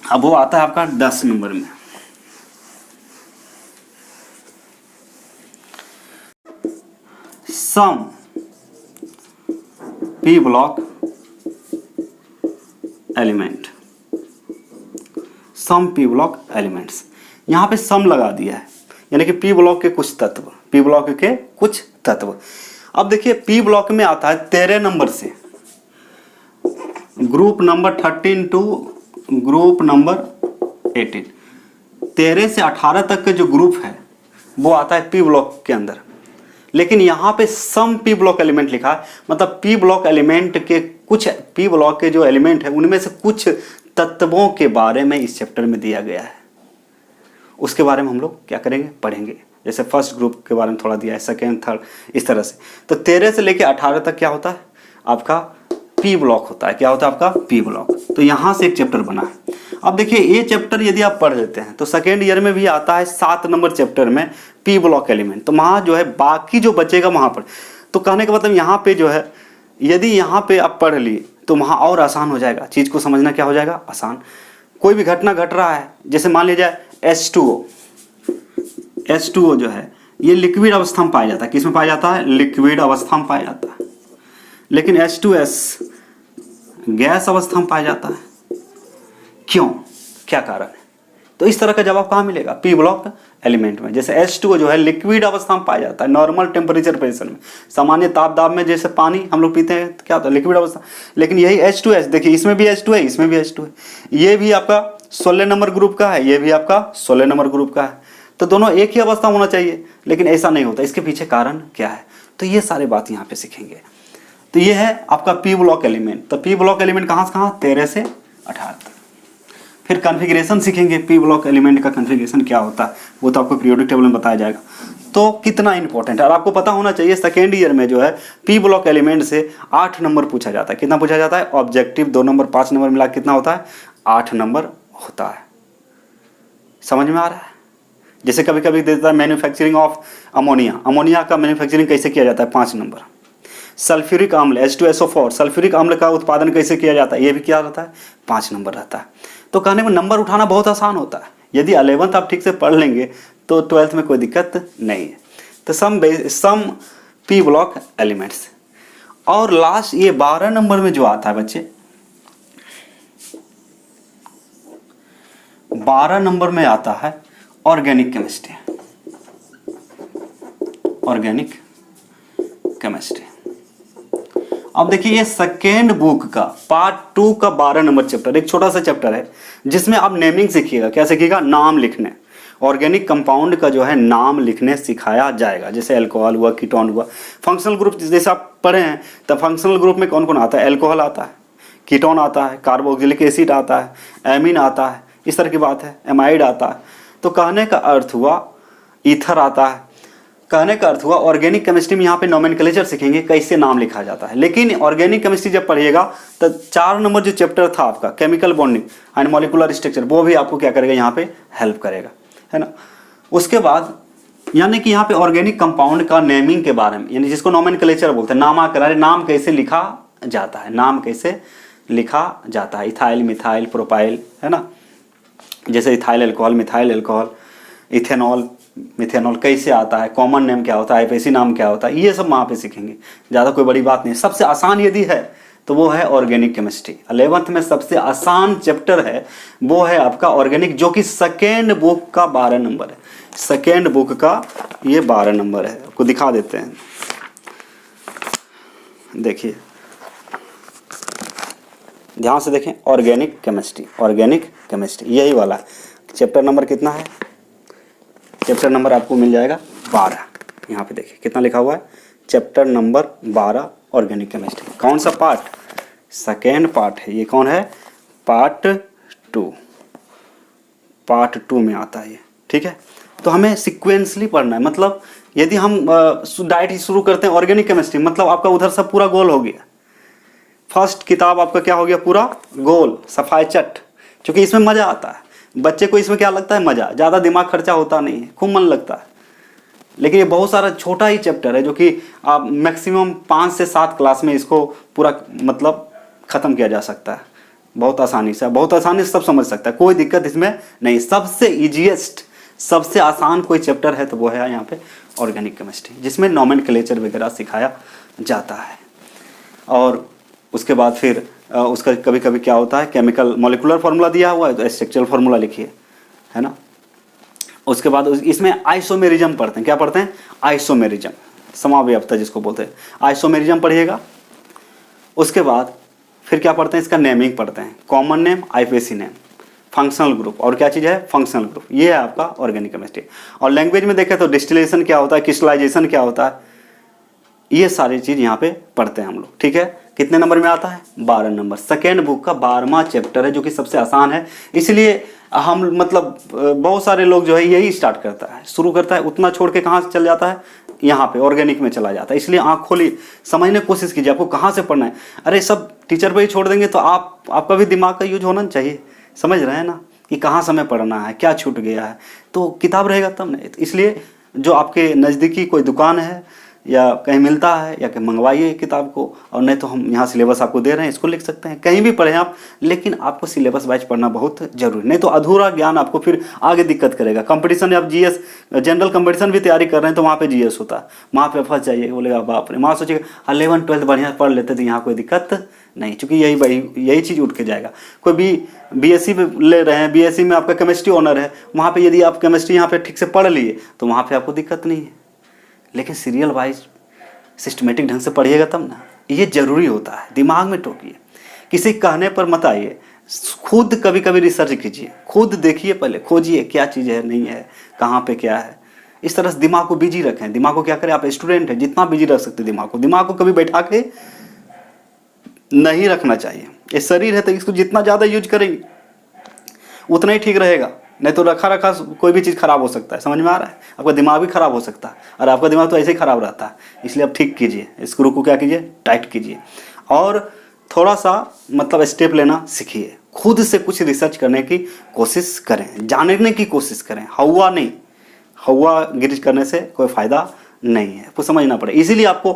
अब वो आता है आपका 10 नंबर में। Some P block element, some P block elements. यहां पे सम लगा दिया है, यानी कि पी ब्लॉक के कुछ तत्व, पी ब्लॉक के कुछ तत्व। अब देखिए पी ब्लॉक में आता है 13 नंबर से group number 13 to group number 18, 13 से 18 तक के जो ग्रुप है वो आता है पी ब्लॉक के अंदर। लेकिन यहाँ पे सम पी ब्लॉक एलिमेंट लिखा है, मतलब पी ब्लॉक एलिमेंट के कुछ, पी ब्लॉक के जो एलिमेंट है उनमें से कुछ तत्वों के बारे में इस चैप्टर में दिया गया है। उसके बारे में हम लोग क्या करेंगे, पढ़ेंगे। जैसे फर्स्ट ग्रुप के बारे में थोड़ा दिया है, सेकेंड, थर्ड, इस तरह से। तो 13 से लेकर 18 तक क्या होता है आपका पी ब्लॉक होता है। क्या होता है आपका पी ब्लॉक। तो यहाँ से एक चैप्टर बना है। अब देखिए ये चैप्टर यदि आप पढ़ लेते हैं तो सेकेंड ईयर में भी आता है 7 नंबर चैप्टर में पी ब्लॉक एलिमेंट। तो वहाँ जो है बाकी जो बचेगा वहाँ पर, तो कहने का मतलब यहाँ पे जो है यदि यहाँ पे आप पढ़ लिए तो वहाँ और आसान हो जाएगा, चीज़ को समझना क्या हो जाएगा, आसान। कोई भी घटना घट रहा है, जैसे मान लीजिए H2O जो है ये लिक्विड अवस्था में पाया जाता है। किस में पाया जाता है, लिक्विड अवस्था में पाया जाता है। लेकिन H2S गैस अवस्था में पाया जाता है। क्यों, क्या कारण है, तो इस तरह का जवाब कहाँ मिलेगा? पी ब्लॉक एलिमेंट में। जैसे H2O जो है लिक्विड अवस्था में पाया जाता है, नॉर्मल टेम्परेचर प्रेशर में, सामान्य ताप दाब में, जैसे पानी हम लोग पीते हैं क्या होता है? लिक्विड अवस्था। लेकिन यही H2S देखिए, इसमें भी H2 है, इसमें भी H2 है, ये भी आपका 16 नंबर ग्रुप का है, ये भी आपका 16 नंबर ग्रुप का है, तो दोनों एक ही अवस्था होना चाहिए, लेकिन ऐसा नहीं होता। इसके पीछे कारण क्या है? तो ये सारी बात यहाँ पे सीखेंगे। तो ये है आपका पी ब्लॉक एलिमेंट। तो पी ब्लॉक एलिमेंट कहाँ से कहाँ? 13 से 18 तक। फिर कॉन्फ़िगरेशन सीखेंगे, पी ब्लॉक एलिमेंट का कॉन्फ़िगरेशन क्या होता है, वो तो आपको पीरियोडिक टेबल में बताया जाएगा। तो कितना इंपॉर्टेंट है, और आपको पता होना चाहिए सेकेंड ईयर में जो है पी ब्लॉक एलिमेंट से 8 नंबर पूछा जाता है। कितना पूछा जाता है? ऑब्जेक्टिव 2 नंबर 5 नंबर मिला कितना होता है? 8 नंबर होता है। समझ में आ रहा है? जैसे कभी कभी देता है मैन्युफैक्चरिंग ऑफ अमोनिया, अमोनिया का मैन्युफैक्चरिंग कैसे किया जाता है? 5 नंबर। सल्फ्यूरिक अम्ल H2SO4, सल्फ्यूरिक अम्ल का उत्पादन कैसे किया जाता है? ये भी क्या रहता है? 5 नंबर रहता है। तो कहने में नंबर उठाना बहुत आसान होता है। यदि 11th आप ठीक से पढ़ लेंगे तो 12th में कोई दिक्कत नहीं है। तो सम पी ब्लॉक एलिमेंट्स। और लास्ट ये 12 नंबर में जो आता है बच्चे, 12 नंबर में आता है ऑर्गेनिक केमिस्ट्री। Organic chemistry. अब देखिए ये सेकेंड बुक का पार्ट 2 का 12 नंबर चैप्टर, एक छोटा सा चैप्टर है जिसमें आप नेमिंग सीखिएगा। क्या सीखिएगा? नाम लिखने। ऑर्गेनिक कंपाउंड का जो है नाम लिखने सिखाया जाएगा। जैसे अल्कोहल हुआ, कीटोन हुआ, फंक्शनल ग्रुप जैसे आप पढ़े हैं, तब फंक्शनल ग्रुप में कौन कौन आता है? अल्कोहल आता है, कीटोन आता है, कार्बोक्सिलिक एसिड आता है, एमीन आता है, इस तरह की बात है, एमाइड आता है। तो कहने का अर्थ हुआ ईथर आता है। कहने का अर्थ हुआ ऑर्गेनिक केमिस्ट्री में यहाँ पे नोमेनक्लेचर सीखेंगे, कैसे नाम लिखा जाता है। लेकिन ऑर्गेनिक केमिस्ट्री जब पढ़िएगा तो 4 नंबर जो चैप्टर था आपका chemical bonding and molecular structure, वो भी आपको क्या करेगा? यहाँ पे हेल्प करेगा, है ना। उसके बाद यानी कि यहाँ पे ऑर्गेनिक कंपाउंड का नेमिंग के बारे में, यानी जिसको नोमेनक्लेचर बोलते हैं, नामाकरण, नाम कैसे लिखा जाता है, नाम कैसे लिखा जाता है। इथाइल, मिथाइल, प्रोपाइल, है ना। जैसे ethyl alcohol, methyl alcohol, ethanol, methanol कैसे आता है, कॉमन नेम क्या होता है, आईपीसी नाम क्या होता है, ये सब वहाँ पे सीखेंगे। ज़्यादा कोई बड़ी बात नहीं। सबसे आसान यदि है तो वो है ऑर्गेनिक केमिस्ट्री। 11th में सबसे आसान चैप्टर है वो है आपका ऑर्गेनिक, जो कि सेकेंड बुक का 12 नंबर है। सेकेंड बुक का ये 12 नंबर है। आपको दिखा देते हैं, देखिए ध्यान से देखें। ऑर्गेनिक केमिस्ट्री, ऑर्गेनिक केमिस्ट्री यही वाला चैप्टर नंबर कितना है? चैप्टर नंबर आपको मिल जाएगा 12। यहाँ पे देखिए कितना लिखा हुआ है, चैप्टर नंबर 12 ऑर्गेनिक केमिस्ट्री। कौन सा पार्ट? सेकेंड पार्ट है ये। कौन है? पार्ट 2। पार्ट 2 में आता है ये, ठीक है। तो हमें सिक्वेंसली पढ़ना है। मतलब यदि हम डायरेक्ट शुरू करते हैं ऑर्गेनिक केमिस्ट्री, मतलब आपका उधर सब पूरा गोल हो गया। फर्स्ट किताब आपका क्या हो गया? पूरा गोल, सफाई चट। क्योंकि इसमें मज़ा आता है बच्चे को। इसमें क्या लगता है? मज़ा। ज़्यादा दिमाग खर्चा होता नहीं है, खूब मन लगता है। लेकिन ये बहुत सारा छोटा ही चैप्टर है जो कि आप मैक्सिमम 5 से 7 क्लास में इसको पूरा मतलब ख़त्म किया जा सकता है। बहुत आसानी से, बहुत आसानी से सब समझ सकता है, कोई दिक्कत इसमें नहीं। सबसे ईजीएस्ट, सबसे आसान कोई चैप्टर है तो वो है यहाँ पे ऑर्गेनिक केमिस्ट्री, जिसमें नोमेनक्लेचर वगैरह सिखाया जाता है। और उसके बाद फिर उसका कभी कभी क्या होता है, केमिकल मॉलिक्यूलर फार्मूला दिया हुआ है तो स्ट्रक्चरल फार्मूला लिखिए, है ना। उसके बाद इसमें आइसोमेरिज्म पढ़ते हैं। क्या पढ़ते हैं? आइसोमेरिज्म, समावयवता जिसको बोलते हैं, आइसोमेरिज्म पढ़िएगा। उसके बाद फिर क्या पढ़ते हैं? इसका नेमिंग पढ़ते हैं, common name, IPC name, functional group, और क्या चीज़ है? Functional group. ये है आपका ऑर्गेनिक केमिस्ट्री। और लैंग्वेज में देखें तो डिस्टिलेशन क्या होता है, क्रिस्टलाइजेशन क्या होता है, ये सारी चीज़ यहाँ पे पढ़ते हैं हम लोग, ठीक है। कितने नंबर में आता है? 12 नंबर। सेकेंड बुक का 12वां चैप्टर है जो कि सबसे आसान है। इसलिए हम मतलब बहुत सारे लोग जो है यही स्टार्ट करता है, शुरू करता है, उतना छोड़ के कहाँ से चल जाता है? यहाँ पे ऑर्गेनिक में चला जाता है। इसलिए आँख खोली, समझने की कोशिश कीजिए आपको कहाँ से पढ़ना है। अरे सब टीचर पे ही छोड़ देंगे तो आपका भी दिमाग का यूज होना चाहिए। समझ रहे हैं ना कि कहाँ से हमें पढ़ना है, क्या छूट गया है, तो किताब रहेगा तब नहीं। इसलिए जो आपके नज़दीकी कोई दुकान है या कहीं मिलता है या कहीं मंगवाइए किताब को, और नहीं तो हम यहाँ सिलेबस आपको दे रहे हैं, इसको लिख सकते हैं, कहीं भी पढ़ें आप, लेकिन आपको सिलेबस वाइज पढ़ना बहुत जरूरी, नहीं तो अधूरा ज्ञान आपको फिर आगे दिक्कत करेगा। कंपटीशन, आप जीएस जनरल कंपटीशन भी तैयारी कर रहे हैं तो वहाँ पे जीएस होता है, वहाँ पे फंस जाइए, बोलेगा बाप रे, वहाँ सोचिएगा 11 12 बढ़िया पढ़ लेते तो यहाँ कोई दिक्कत नहीं, चूँकि यही चीज़ उठ के जाएगा। कोई भी बीएससी में ले रहे हैं, बीएससी में आपका केमिस्ट्री ऑनर है, वहाँ पे यदि आप केमिस्ट्री यहाँ पे ठीक से पढ़ लिए तो वहाँ पे आपको दिक्कत नहीं है, लेकिन सीरियल वाइज सिस्टमेटिक ढंग से पढ़िएगा तब ना, ये ज़रूरी होता है। दिमाग में टोकिए, किसी कहने पर मत आइए, खुद कभी कभी रिसर्च कीजिए, खुद देखिए, पहले खोजिए क्या चीज़ है नहीं है, कहाँ पे क्या है। इस तरह से दिमाग को बिजी रखें। दिमाग को क्या करें, आप स्टूडेंट हैं, जितना बिजी रख सकते दिमाग को कभी बैठा के नहीं रखना चाहिए। ये शरीर है तो इसको जितना ज़्यादा यूज करेंगे उतना ही ठीक रहेगा, नहीं तो रखा रखा कोई भी चीज़ खराब हो सकता है। समझ में आ रहा है? आपका दिमाग भी खराब हो सकता है, और आपका दिमाग तो ऐसे ही खराब रहता है, इसलिए आप ठीक कीजिए, स्क्रू को क्या कीजिए, टाइट कीजिए, और थोड़ा सा मतलब स्टेप लेना सीखिए, खुद से कुछ रिसर्च करने की कोशिश करें, जानने की कोशिश करें, हवा नहीं, हवा गिरी करने से कोई फ़ायदा नहीं है, आपको समझना पड़ेगा। इसीलिए आपको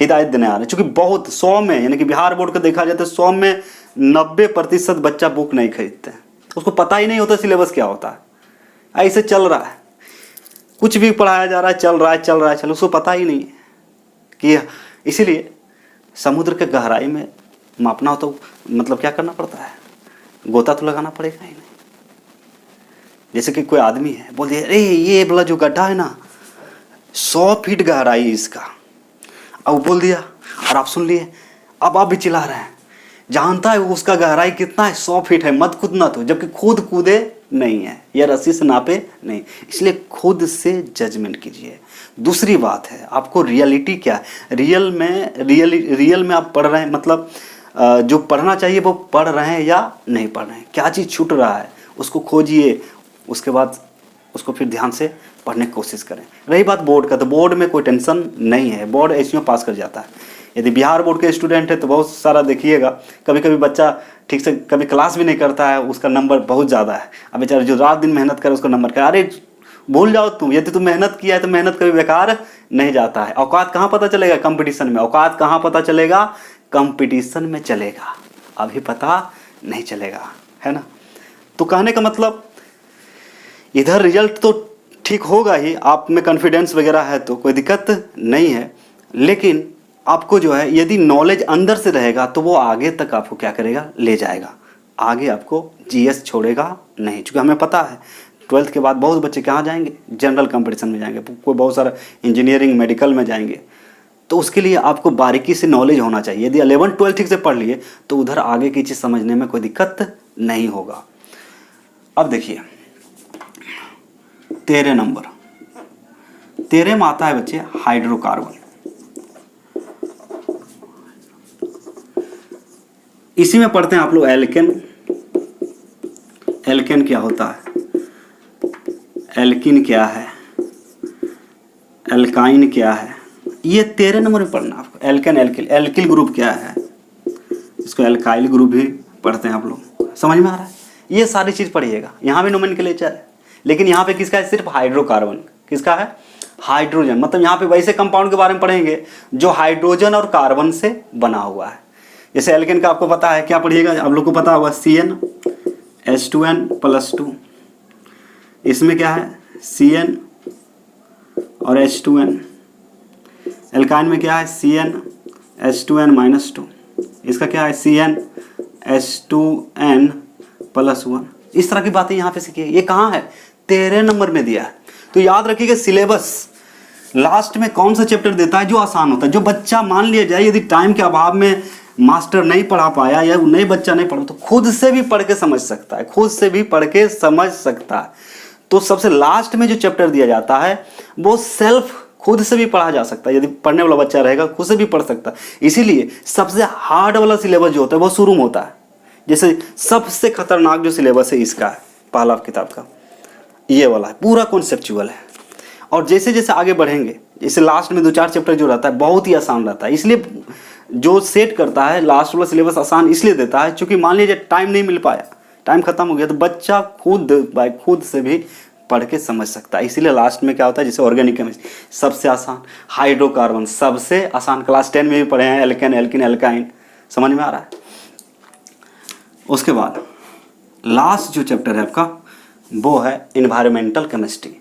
हिदायत देने आ रहे हैं, चूँकि बहुत 100 में, यानी कि बिहार बोर्ड का देखा जाए तो 100 में 90% बच्चा बुक नहीं खरीदते हैं, उसको पता ही नहीं होता सिलेबस क्या होता है, ऐसे चल रहा है, कुछ भी पढ़ाया जा रहा है, चल रहा है, उसको पता ही नहीं है कि, इसीलिए समुद्र के गहराई में मापना हो तो मतलब क्या करना पड़ता है, गोता तो लगाना पड़ेगा ही नहीं। जैसे कि कोई आदमी है, बोल दिया अरे ये वाला जो गड्ढा है ना 100 फीट गहराई है इसका, अब बोल दिया और आप सुन लिए, अब आप भी चिल्ला रहे हैं, जानता है वो उसका गहराई कितना है, 100 फीट है, मत कूदना तो, जबकि खुद कूदे नहीं है या रस्सी से नापे नहीं। इसलिए खुद से जजमेंट कीजिए। दूसरी बात है, आपको रियलिटी क्या है, रियल में आप पढ़ रहे हैं, मतलब जो पढ़ना चाहिए वो पढ़ रहे हैं या नहीं पढ़ रहे हैं, क्या चीज़ छूट रहा है उसको खोजिए, उसके बाद उसको फिर ध्यान से पढ़ने की कोशिश करें। रही बात बोर्ड का, तो बोर्ड में कोई टेंशन नहीं है, बोर्ड ऐसे में पास कर जाता है। यदि बिहार बोर्ड के स्टूडेंट है तो बहुत सारा देखिएगा, कभी कभी बच्चा ठीक से कभी क्लास भी नहीं करता है, उसका नंबर बहुत ज़्यादा है। अब बेचारा जो रात दिन मेहनत करे उसका नंबर क्या, अरे भूल जाओ तुम, यदि तुम मेहनत किया है तो मेहनत कभी बेकार नहीं जाता है। औकात कहाँ पता चलेगा, कंपटीशन में। औकात कहाँ पता चलेगा, कंपटीशन में चलेगा, अभी पता नहीं चलेगा, है ना। तो कहने का मतलब इधर रिजल्ट तो ठीक होगा ही, आप में कॉन्फिडेंस वगैरह है तो कोई दिक्कत नहीं है, लेकिन आपको जो है यदि नॉलेज अंदर से रहेगा तो वो आगे तक आपको क्या करेगा, ले जाएगा, आगे आपको जीएस छोड़ेगा नहीं। क्योंकि हमें पता है 12th के बाद बहुत बच्चे कहाँ जाएंगे, जनरल कंपटीशन में जाएंगे, कोई बहुत सारा इंजीनियरिंग मेडिकल में जाएंगे, तो उसके लिए आपको बारीकी से नॉलेज होना चाहिए। यदि 11 12 ठीक से पढ़ लिए तो उधर आगे की चीज़ समझने में कोई दिक्कत नहीं होगा। अब देखिए 13 नंबर, 13 में आता है बच्चे हाइड्रोकार्बन। इसी में पढ़ते हैं आप लोग एल्केन। एल्केन क्या होता है, एल्किन क्या है, एल्काइन क्या है, ये 13 नंबर में पढ़ना आपको। एल्केन एल्किल, एल्किल ग्रुप क्या है, इसको एल्काइल ग्रुप भी पढ़ते हैं आप लोग। समझ में आ रहा है, ये सारी चीज़ पढ़िएगा। यहाँ भी नोमेनक्लेचर है, लेकिन यहाँ पे किसका है, सिर्फ हाइड्रोकार्बन। किसका है, हाइड्रोजन। मतलब यहाँ पे वैसे कंपाउंड के बारे में पढ़ेंगे जो हाइड्रोजन और कार्बन से बना हुआ है। जैसे एल्केन का आपको पता है, क्या पढ़िएगा, आप लोग को पता होगा CnH2n+2। इसमें क्या है, Cn और H2n। एल्काइन में क्या है, CnH2n-2। इसका क्या है, CnH2n+1। इस तरह की बातें यहाँ पे सीखिए। ये कहाँ है, 13 नंबर में दिया है। तो याद रखिएगा सिलेबस लास्ट में कौन सा चैप्टर देता है जो आसान होता है, जो बच्चा मान लिया जाए यदि टाइम के अभाव में मास्टर नहीं पढ़ा पाया या नए बच्चा नहीं पढ़ा तो खुद से भी पढ़ के समझ सकता है, खुद से भी पढ़ के समझ सकता है। तो सबसे लास्ट में जो चैप्टर दिया जाता है वो सेल्फ खुद से भी पढ़ा जा सकता है। यदि पढ़ने वाला बच्चा रहेगा खुद से भी पढ़ सकता है। इसीलिए सबसे हार्ड वाला सिलेबस जो होता है वो शुरू में होता है। जैसे सबसे खतरनाक जो सिलेबस है इसका है, पहला किताब का ये वाला है, पूरा कॉन्सेप्चुअल है। और जैसे जैसे आगे बढ़ेंगे, जैसे लास्ट में 2-4 चैप्टर जो रहता है बहुत ही आसान रहता है। इसलिए जो सेट करता है लास्ट वाला सिलेबस आसान इसलिए देता है क्योंकि मान लीजिए टाइम नहीं मिल पाया, टाइम खत्म हो गया, तो बच्चा खुद बाय खुद से भी पढ़ के समझ सकता है। इसीलिए लास्ट में क्या होता है, जैसे ऑर्गेनिक केमिस्ट्री सबसे आसान, हाइड्रोकार्बन सबसे आसान, क्लास 10 में भी पढ़े हैं, एल्केन, एल्किन, एल्काइन, समझ में आ रहा है। उसके बाद लास्ट जो चैप्टर है आपका वो है इन्वायरमेंटल केमिस्ट्री।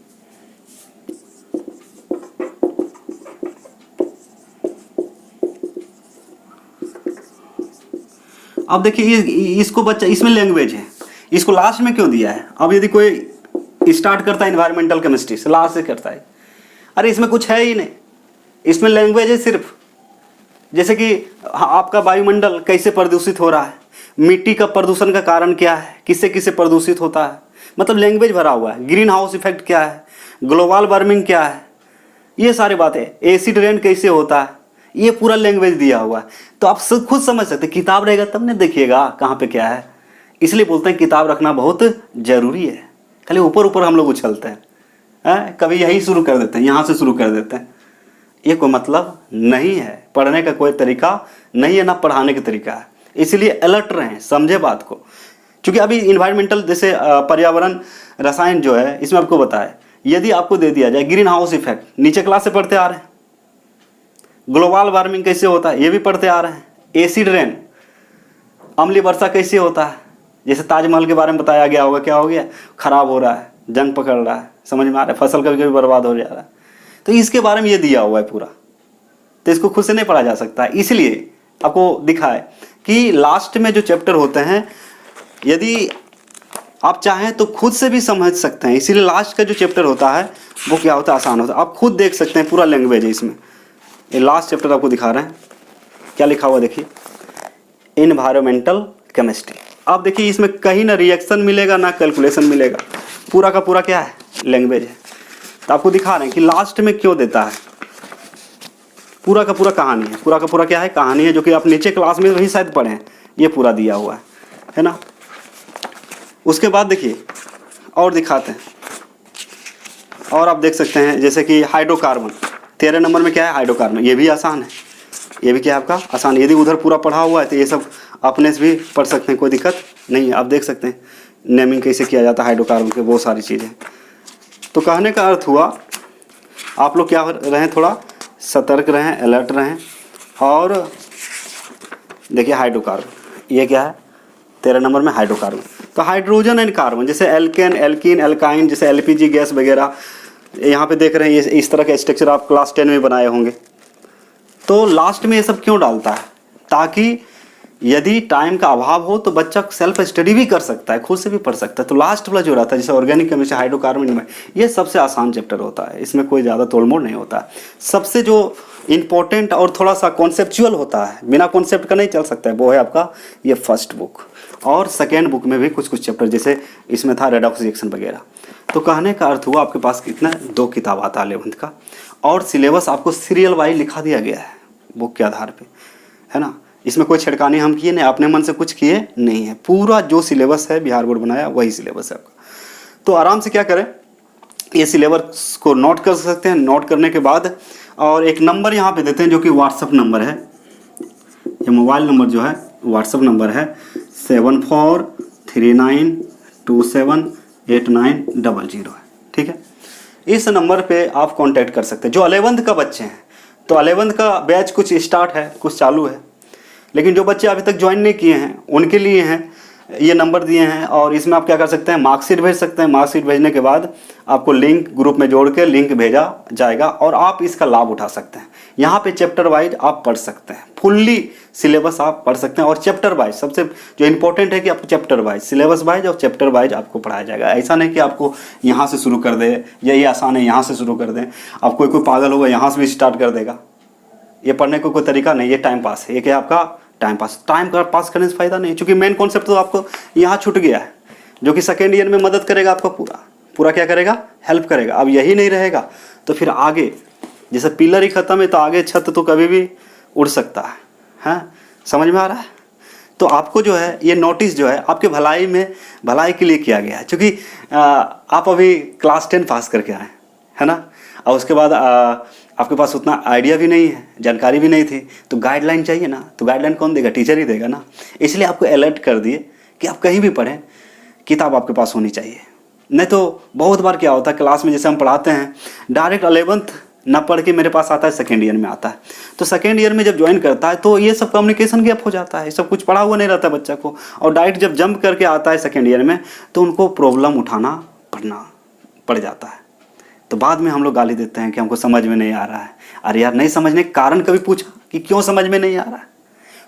अब देखिए इसको बच्चा, इसमें लैंग्वेज है, इसको लास्ट में क्यों दिया है? अब यदि कोई स्टार्ट करता है इन्वायरमेंटल केमिस्ट्री से, लास्ट से करता है, अरे इसमें कुछ है ही नहीं, इसमें लैंग्वेज है सिर्फ। जैसे कि आपका वायुमंडल कैसे प्रदूषित हो रहा है, मिट्टी का प्रदूषण का कारण क्या है, किससे किससे प्रदूषित होता है, मतलब लैंग्वेज भरा हुआ है। ग्रीन हाउस इफेक्ट क्या है, ग्लोबल वार्मिंग क्या है, ये सारी बातें, एसिड रेन कैसे होता है, ये पूरा लैंग्वेज दिया हुआ है। तो आप खुद समझ सकते, किताब रहेगा तब नहीं देखिएगा कहाँ पे क्या है। इसलिए बोलते हैं किताब रखना बहुत जरूरी है। खाली ऊपर ऊपर हम लोग उछलते हैं, कभी यही शुरू कर देते हैं, यहाँ से शुरू कर देते हैं, ये कोई मतलब नहीं है। पढ़ने का कोई तरीका नहीं है, ना पढ़ाने का तरीका है। इसलिए अलर्ट रहें, समझे बात को। क्योंकि अभी इन्वायरमेंटल जैसे पर्यावरण रसायन जो है, इसमें आपको बताया, यदि आपको दे दिया जाए ग्रीन हाउस इफेक्ट, नीचे क्लास से पढ़ते आ रहे हैं, ग्लोबल वार्मिंग कैसे होता है ये भी पढ़ते आ रहे हैं, एसिड रेन, अम्लीय वर्षा कैसे होता है, जैसे ताजमहल के बारे में बताया गया होगा, क्या हो गया, खराब हो रहा है, जंग पकड़ रहा है, समझ में आ रहा है, फसल कभी कभी बर्बाद हो जा रहा है। तो इसके बारे में ये दिया हुआ है पूरा, तो इसको खुद से नहीं पढ़ा जा सकता है। इसलिए आपको दिखा है कि लास्ट में जो चैप्टर होते हैं, यदि आप चाहें तो खुद से भी समझ सकते हैं। इसीलिए लास्ट का जो चैप्टर होता है वो क्या होता है, आसान होता है। आप खुद देख सकते हैं, पूरा लैंग्वेज है इसमें। ये लास्ट चैप्टर आपको दिखा रहे हैं, क्या लिखा हुआ देखिए, इन्वायरमेंटल केमिस्ट्री। आप देखिए इसमें कहीं ना रिएक्शन मिलेगा ना कैलकुलेशन मिलेगा, पूरा का पूरा क्या है, लैंग्वेज है। तो आपको दिखा रहे हैं कि लास्ट में क्यों देता है, पूरा का पूरा कहानी है, पूरा का पूरा क्या है, कहानी है, जो कि आप नीचे क्लास में वही शायद पढ़े हैं, ये पूरा दिया हुआ है ना। उसके बाद देखिए और दिखाते हैं, और आप देख सकते हैं जैसे कि हाइड्रोकार्बन, 13 नंबर में क्या है, हाइड्रोकार्बन। ये भी आसान है, ये भी क्या है आपका आसान। यदि उधर पूरा पढ़ा हुआ है तो ये सब अपने से भी पढ़ सकते हैं, कोई दिक्कत नहीं है। आप देख सकते हैं नेमिंग कैसे किया जाता है हाइड्रोकार्बन के, बहुत सारी चीज़ें। तो कहने का अर्थ हुआ, आप लोग क्या रहें, थोड़ा सतर्क रहें, अलर्ट रहें। और देखिए हाइड्रोकार्बन, ये क्या है, 13 नंबर में हाइड्रोकार्बन। तो हाइड्रोजन एंड कार्बन, जैसे एल्केन, एल्किन, एल्काइन, जैसे एलपीजी गैस वगैरह, यहाँ पे देख रहे हैं ये इस तरह का स्ट्रक्चर आप क्लास 10 में बनाए होंगे। तो लास्ट में ये सब क्यों डालता है, ताकि यदि टाइम का अभाव हो तो बच्चा सेल्फ स्टडी भी कर सकता है, खुद से भी पढ़ सकता है। तो लास्ट वाला जो रहता है, जैसे ऑर्गेनिक केमिस्ट्री, हाइड्रोकार्बन में, ये सबसे आसान चैप्टर होता है, इसमें कोई ज़्यादा तोड़मोड़ नहीं होता है। सबसे जो इम्पोर्टेंट और थोड़ा सा कॉन्सेप्चुअल होता है, बिना कॉन्सेप्ट का नहीं चल सकता है, वो है आपका ये फर्स्ट बुक। और सेकेंड बुक में भी कुछ कुछ चैप्टर, जैसे इसमें था रेडॉक्स रिएक्शन वगैरह। तो कहने का अर्थ हुआ आपके पास कितना, 2 किताब आता है 11th का, और सिलेबस आपको सीरियल वाइज लिखा दिया गया है बुक के आधार पे, है ना। इसमें कोई छिड़कानी हम किए नहीं, अपने मन से कुछ किए नहीं है, पूरा जो सिलेबस है बिहार बोर्ड बनाया वही सिलेबस है आपका। तो आराम से क्या करें, ये सिलेबस को नोट कर सकते हैं। नोट करने के बाद और एक नंबर यहाँ पे देते हैं जो कि व्हाट्सअप नंबर है, ये मोबाइल नंबर जो है व्हाट्सअप नंबर है 7439278900 है, ठीक है। इस नंबर पे आप कांटेक्ट कर सकते हैं। जो 11th का बच्चे हैं, तो 11th का बैच कुछ स्टार्ट है, कुछ चालू है, लेकिन जो बच्चे अभी तक ज्वाइन नहीं किए हैं उनके लिए हैं ये नंबर दिए हैं। और इसमें आप क्या कर सकते हैं, मार्कशीट भेज सकते हैं। मार्कशीट भेजने के बाद आपको लिंक ग्रुप में जोड़ के लिंक भेजा जाएगा और आप इसका लाभ उठा सकते हैं। यहाँ पे चैप्टर वाइज आप पढ़ सकते हैं, फुल्ली सिलेबस आप पढ़ सकते हैं। और चैप्टर वाइज सबसे जो इंपॉर्टेंट है कि आपको चैप्टर वाइज, सिलेबस वाइज और चैप्टर वाइज आपको पढ़ाया जाएगा। ऐसा नहीं कि आपको यहाँ से शुरू कर दे, या ये आसान है यहाँ से शुरू कर दें, आप कोई पागल होगा यहाँ से भी स्टार्ट कर देगा। ये पढ़ने को कोई तरीका नहीं, ये टाइम पास है। ये क्या है आपका टाइम पास। टाइम का पास करने से फ़ायदा नहीं, क्योंकि मेन कॉन्सेप्ट तो आपको यहाँ छूट गया है, जो कि सेकेंड ईयर में मदद करेगा आपका पूरा क्या करेगा, हेल्प करेगा। अब यही नहीं रहेगा तो फिर आगे, जैसे पिलर ही ख़त्म है तो आगे छत तो कभी भी उड़ सकता है, हाँ समझ में आ रहा है। तो आपको जो है ये नोटिस जो है आपके भलाई के लिए किया गया है, क्योंकि आप अभी क्लास 10 पास करके आए है ना, और उसके बाद आपके पास उतना आइडिया भी नहीं है, जानकारी भी नहीं थी, तो गाइडलाइन चाहिए ना। तो गाइडलाइन कौन देगा, टीचर ही देगा ना। इसलिए आपको अलर्ट कर दिए कि आप कहीं भी पढ़ें, किताब आपके पास होनी चाहिए। नहीं तो बहुत बार क्या होता है क्लास में जैसे हम पढ़ाते हैं, डायरेक्ट 11th ना पढ़ के मेरे पास आता है, सेकेंड ईयर में आता है। तो सेकेंड ईयर में जब ज्वाइन करता है तो ये सब कम्युनिकेशन गैप हो जाता है, सब कुछ पढ़ा हुआ नहीं रहता है बच्चा को, और डायरेक्ट जब जंप करके आता है सेकेंड ईयर में तो उनको प्रॉब्लम उठाना पड़ जाता है। तो बाद में हम लोग गाली देते हैं कि हमको समझ में नहीं आ रहा है। अरे यार, नहीं समझने का कारण कभी पूछा कि क्यों समझ में नहीं आ रहा है?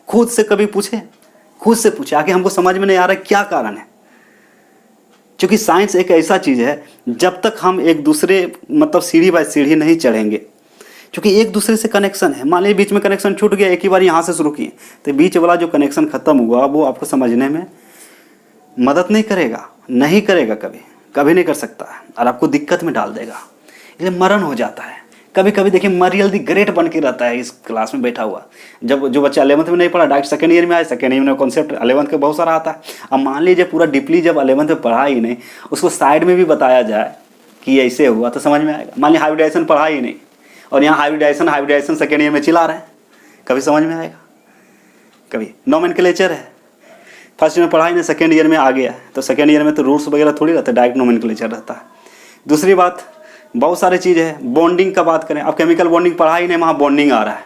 खुद से कभी पूछे, खुद से पूछे आके हमको समझ में नहीं आ रहा है क्या कारण है? क्योंकि साइंस एक ऐसा चीज़ है, जब तक हम एक दूसरे मतलब सीढ़ी बाय सीढ़ी नहीं चढ़ेंगे, क्योंकि एक दूसरे से कनेक्शन है। मान लीजिए बीच में कनेक्शन छूट गया, एक ही बार यहाँ से शुरू किए तो बीच वाला जो कनेक्शन खत्म हुआ वो आपको समझने में मदद नहीं करेगा, नहीं करेगा, कभी नहीं कर सकता है, और आपको दिक्कत में डाल देगा, इसलिए मरण हो जाता है। कभी कभी देखिए मरियल दी ग्रेट बन के रहता है इस क्लास में बैठा हुआ। जब जो बच्चा 11th में नहीं पढ़ा, डायरेक्ट सेकेंड ईयर में आए, सेकेंड ईयर में कॉन्सेप्ट 11th का बहुत सारा आता है। अब मान लीजिए पूरा डीपली जब 11th में पढ़ा ही नहीं, उसको साइड में भी बताया जाए कि ऐसे हुआ तो समझ में आएगा। मान लीजिए हाइब्रिडाइजेशन पढ़ा ही नहीं और यहाँ हाइब्रिडाइजेशन सेकेंड ईयर में चिल्ला रहे हैं, कभी समझ में आएगा? कभी नोमेनक्लेचर है, फर्स्ट ईयर में पढ़ा ही नहीं, सेकेंड ईयर में आ गया तो सेकेंड ईयर में तो रूल्स वगैरह थोड़ी रहता है, डायरेक्ट नोमेनक्लेचर रहता है। दूसरी बात, बहुत सारी चीज़ है। बॉन्डिंग का बात करें, अब केमिकल बॉन्डिंग पढ़ा ही नहीं, वहाँ बॉन्डिंग आ रहा है,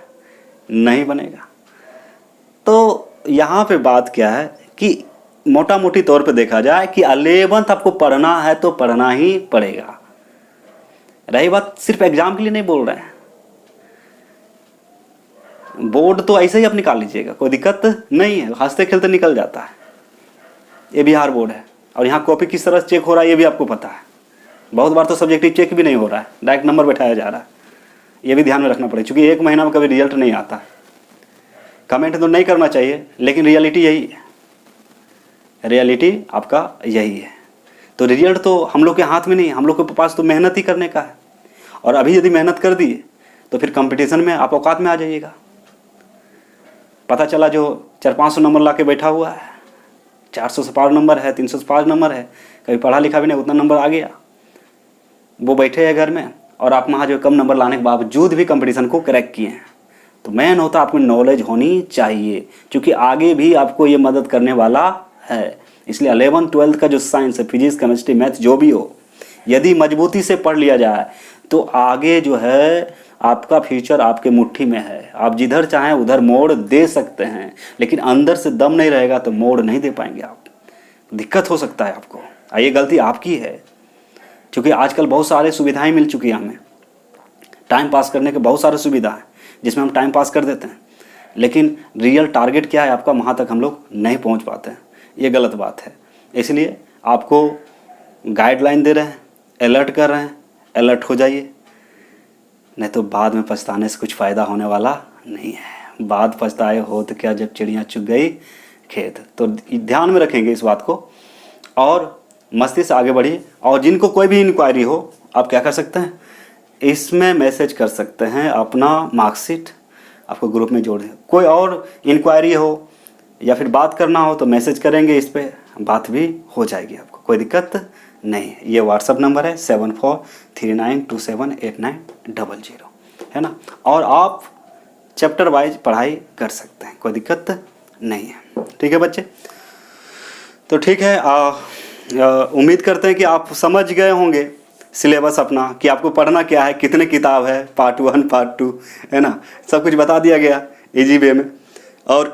नहीं बनेगा। तो यहाँ पे बात क्या है कि मोटा मोटी तौर पे देखा जाए कि 11th आपको पढ़ना है तो पढ़ना ही पड़ेगा। रही बात, सिर्फ एग्जाम के लिए नहीं बोल रहे हैं, बोर्ड तो ऐसे ही आप निकाल लीजिएगा, कोई दिक्कत नहीं है, हंसते खेलते निकल जाता है। ये बिहार बोर्ड है और यहाँ कॉपी किस तरह से चेक हो रहा है ये भी आपको पता है। बहुत बार तो सब्जेक्टिव चेक भी नहीं हो रहा है, डायरेक्ट नंबर बैठाया जा रहा है, ये भी ध्यान में रखना पड़ेगा, क्योंकि एक महीना में कभी रिजल्ट नहीं आता। कमेंट तो नहीं करना चाहिए, लेकिन रियलिटी यही है, रियलिटी आपका यही है। तो रिजल्ट तो हम लोग के हाथ में नहीं है, हम लोग के पास तो मेहनत ही करने का है, और अभी यदि मेहनत कर दिए तो फिर कंपटीशन में आप औकात में आ जाइएगा। पता चला जो 400-500 नंबर ला के बैठा हुआ है, 400 से पार नंबर है, 300 से पार नंबर है, कभी पढ़ा लिखा भी नहीं, उतना नंबर आ गया, वो बैठे हैं घर में, और आप वहाँ जो कम नंबर लाने के बावजूद भी कंपटीशन को क्रैक किए हैं। तो मेन होता आपको नॉलेज होनी चाहिए, क्योंकि आगे भी आपको ये मदद करने वाला है। इसलिए 11th 12th का जो साइंस है, फिजिक्स केमिस्ट्री मैथ जो भी हो, यदि मजबूती से पढ़ लिया जाए तो आगे जो है आपका फ्यूचर आपके मुट्ठी में है। आप जिधर चाहें उधर मोड़ दे सकते हैं, लेकिन अंदर से दम नहीं रहेगा तो मोड़ नहीं दे पाएंगे आप, दिक्कत हो सकता है आपको। ये गलती आपकी है, क्योंकि आजकल बहुत सारे सुविधाएं मिल चुकी हैं हमें, टाइम पास करने के बहुत सारे सुविधा हैं जिसमें हम टाइम पास कर देते हैं, लेकिन रियल टारगेट क्या है आपका, वहाँ तक हम लोग नहीं पहुँच पाते हैं। ये गलत बात है। इसलिए आपको गाइडलाइन दे रहे हैं, अलर्ट कर रहे हैं, अलर्ट हो जाइए, नहीं तो बाद में पछताने से कुछ फ़ायदा होने वाला नहीं है। बाद पछताए हो तो क्या, जब चिड़िया चुग गई खेत। तो ध्यान में रखेंगे इस बात को और मस्ती से आगे बढ़िए। और जिनको कोई भी इंक्वायरी हो, आप क्या कर सकते हैं, इसमें मैसेज कर सकते हैं अपना मार्कशीट, आपको ग्रुप में जोड़ दें। कोई और इंक्वायरी हो या फिर बात करना हो तो मैसेज करेंगे, इस पर बात भी हो जाएगी, आपको कोई दिक्कत नहीं। ये व्हाट्सअप नंबर है 7439278900, है ना। और आप चैप्टर वाइज पढ़ाई कर सकते हैं, कोई दिक्कत नहीं है। ठीक है बच्चे, तो ठीक है, उम्मीद करते हैं कि आप समझ गए होंगे सिलेबस अपना, कि आपको पढ़ना क्या है, कितने किताब है, पार्ट 1 पार्ट 2, है ना, सब कुछ बता दिया गया इजी वे में। और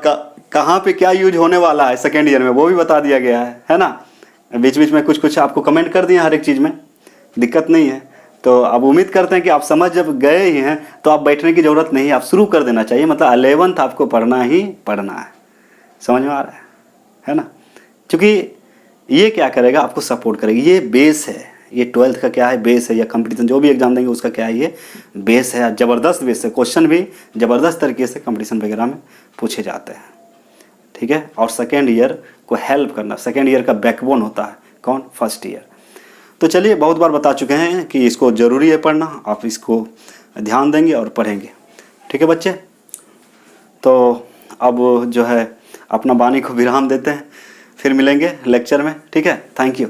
कहाँ पे क्या यूज होने वाला है सेकेंड ईयर में वो भी बता दिया गया है ना। बीच बीच में कुछ आपको कमेंट कर दिए, हर एक चीज़ में दिक्कत नहीं है। तो अब उम्मीद करते हैं कि आप समझ जब गए ही हैं तो आप बैठने की ज़रूरत नहीं है, आप शुरू कर देना चाहिए। मतलब 11th आपको पढ़ना ही पढ़ना है, समझ में आ रहा है ना। क्योंकि ये क्या करेगा, आपको सपोर्ट करेगा, ये बेस है। ये 12th का क्या है, बेस है, या कंपटीशन जो भी एग्जाम देंगे उसका क्या है, ये बेस है, ज़बरदस्त बेस है। क्वेश्चन भी ज़बरदस्त तरीके से कंपटीशन वगैरह में पूछे जाते हैं, ठीक है। और सेकेंड ईयर को हेल्प करना, सेकेंड ईयर का बैकबोन होता है कौन, फर्स्ट ईयर। तो चलिए, बहुत बार बता चुके हैं कि इसको ज़रूरी है पढ़ना, आप इसको ध्यान देंगे और पढ़ेंगे, ठीक है बच्चे। तो अब जो है अपना वाणी को विराम देते हैं, फिर मिलेंगे लेक्चर में, ठीक है। Thank you.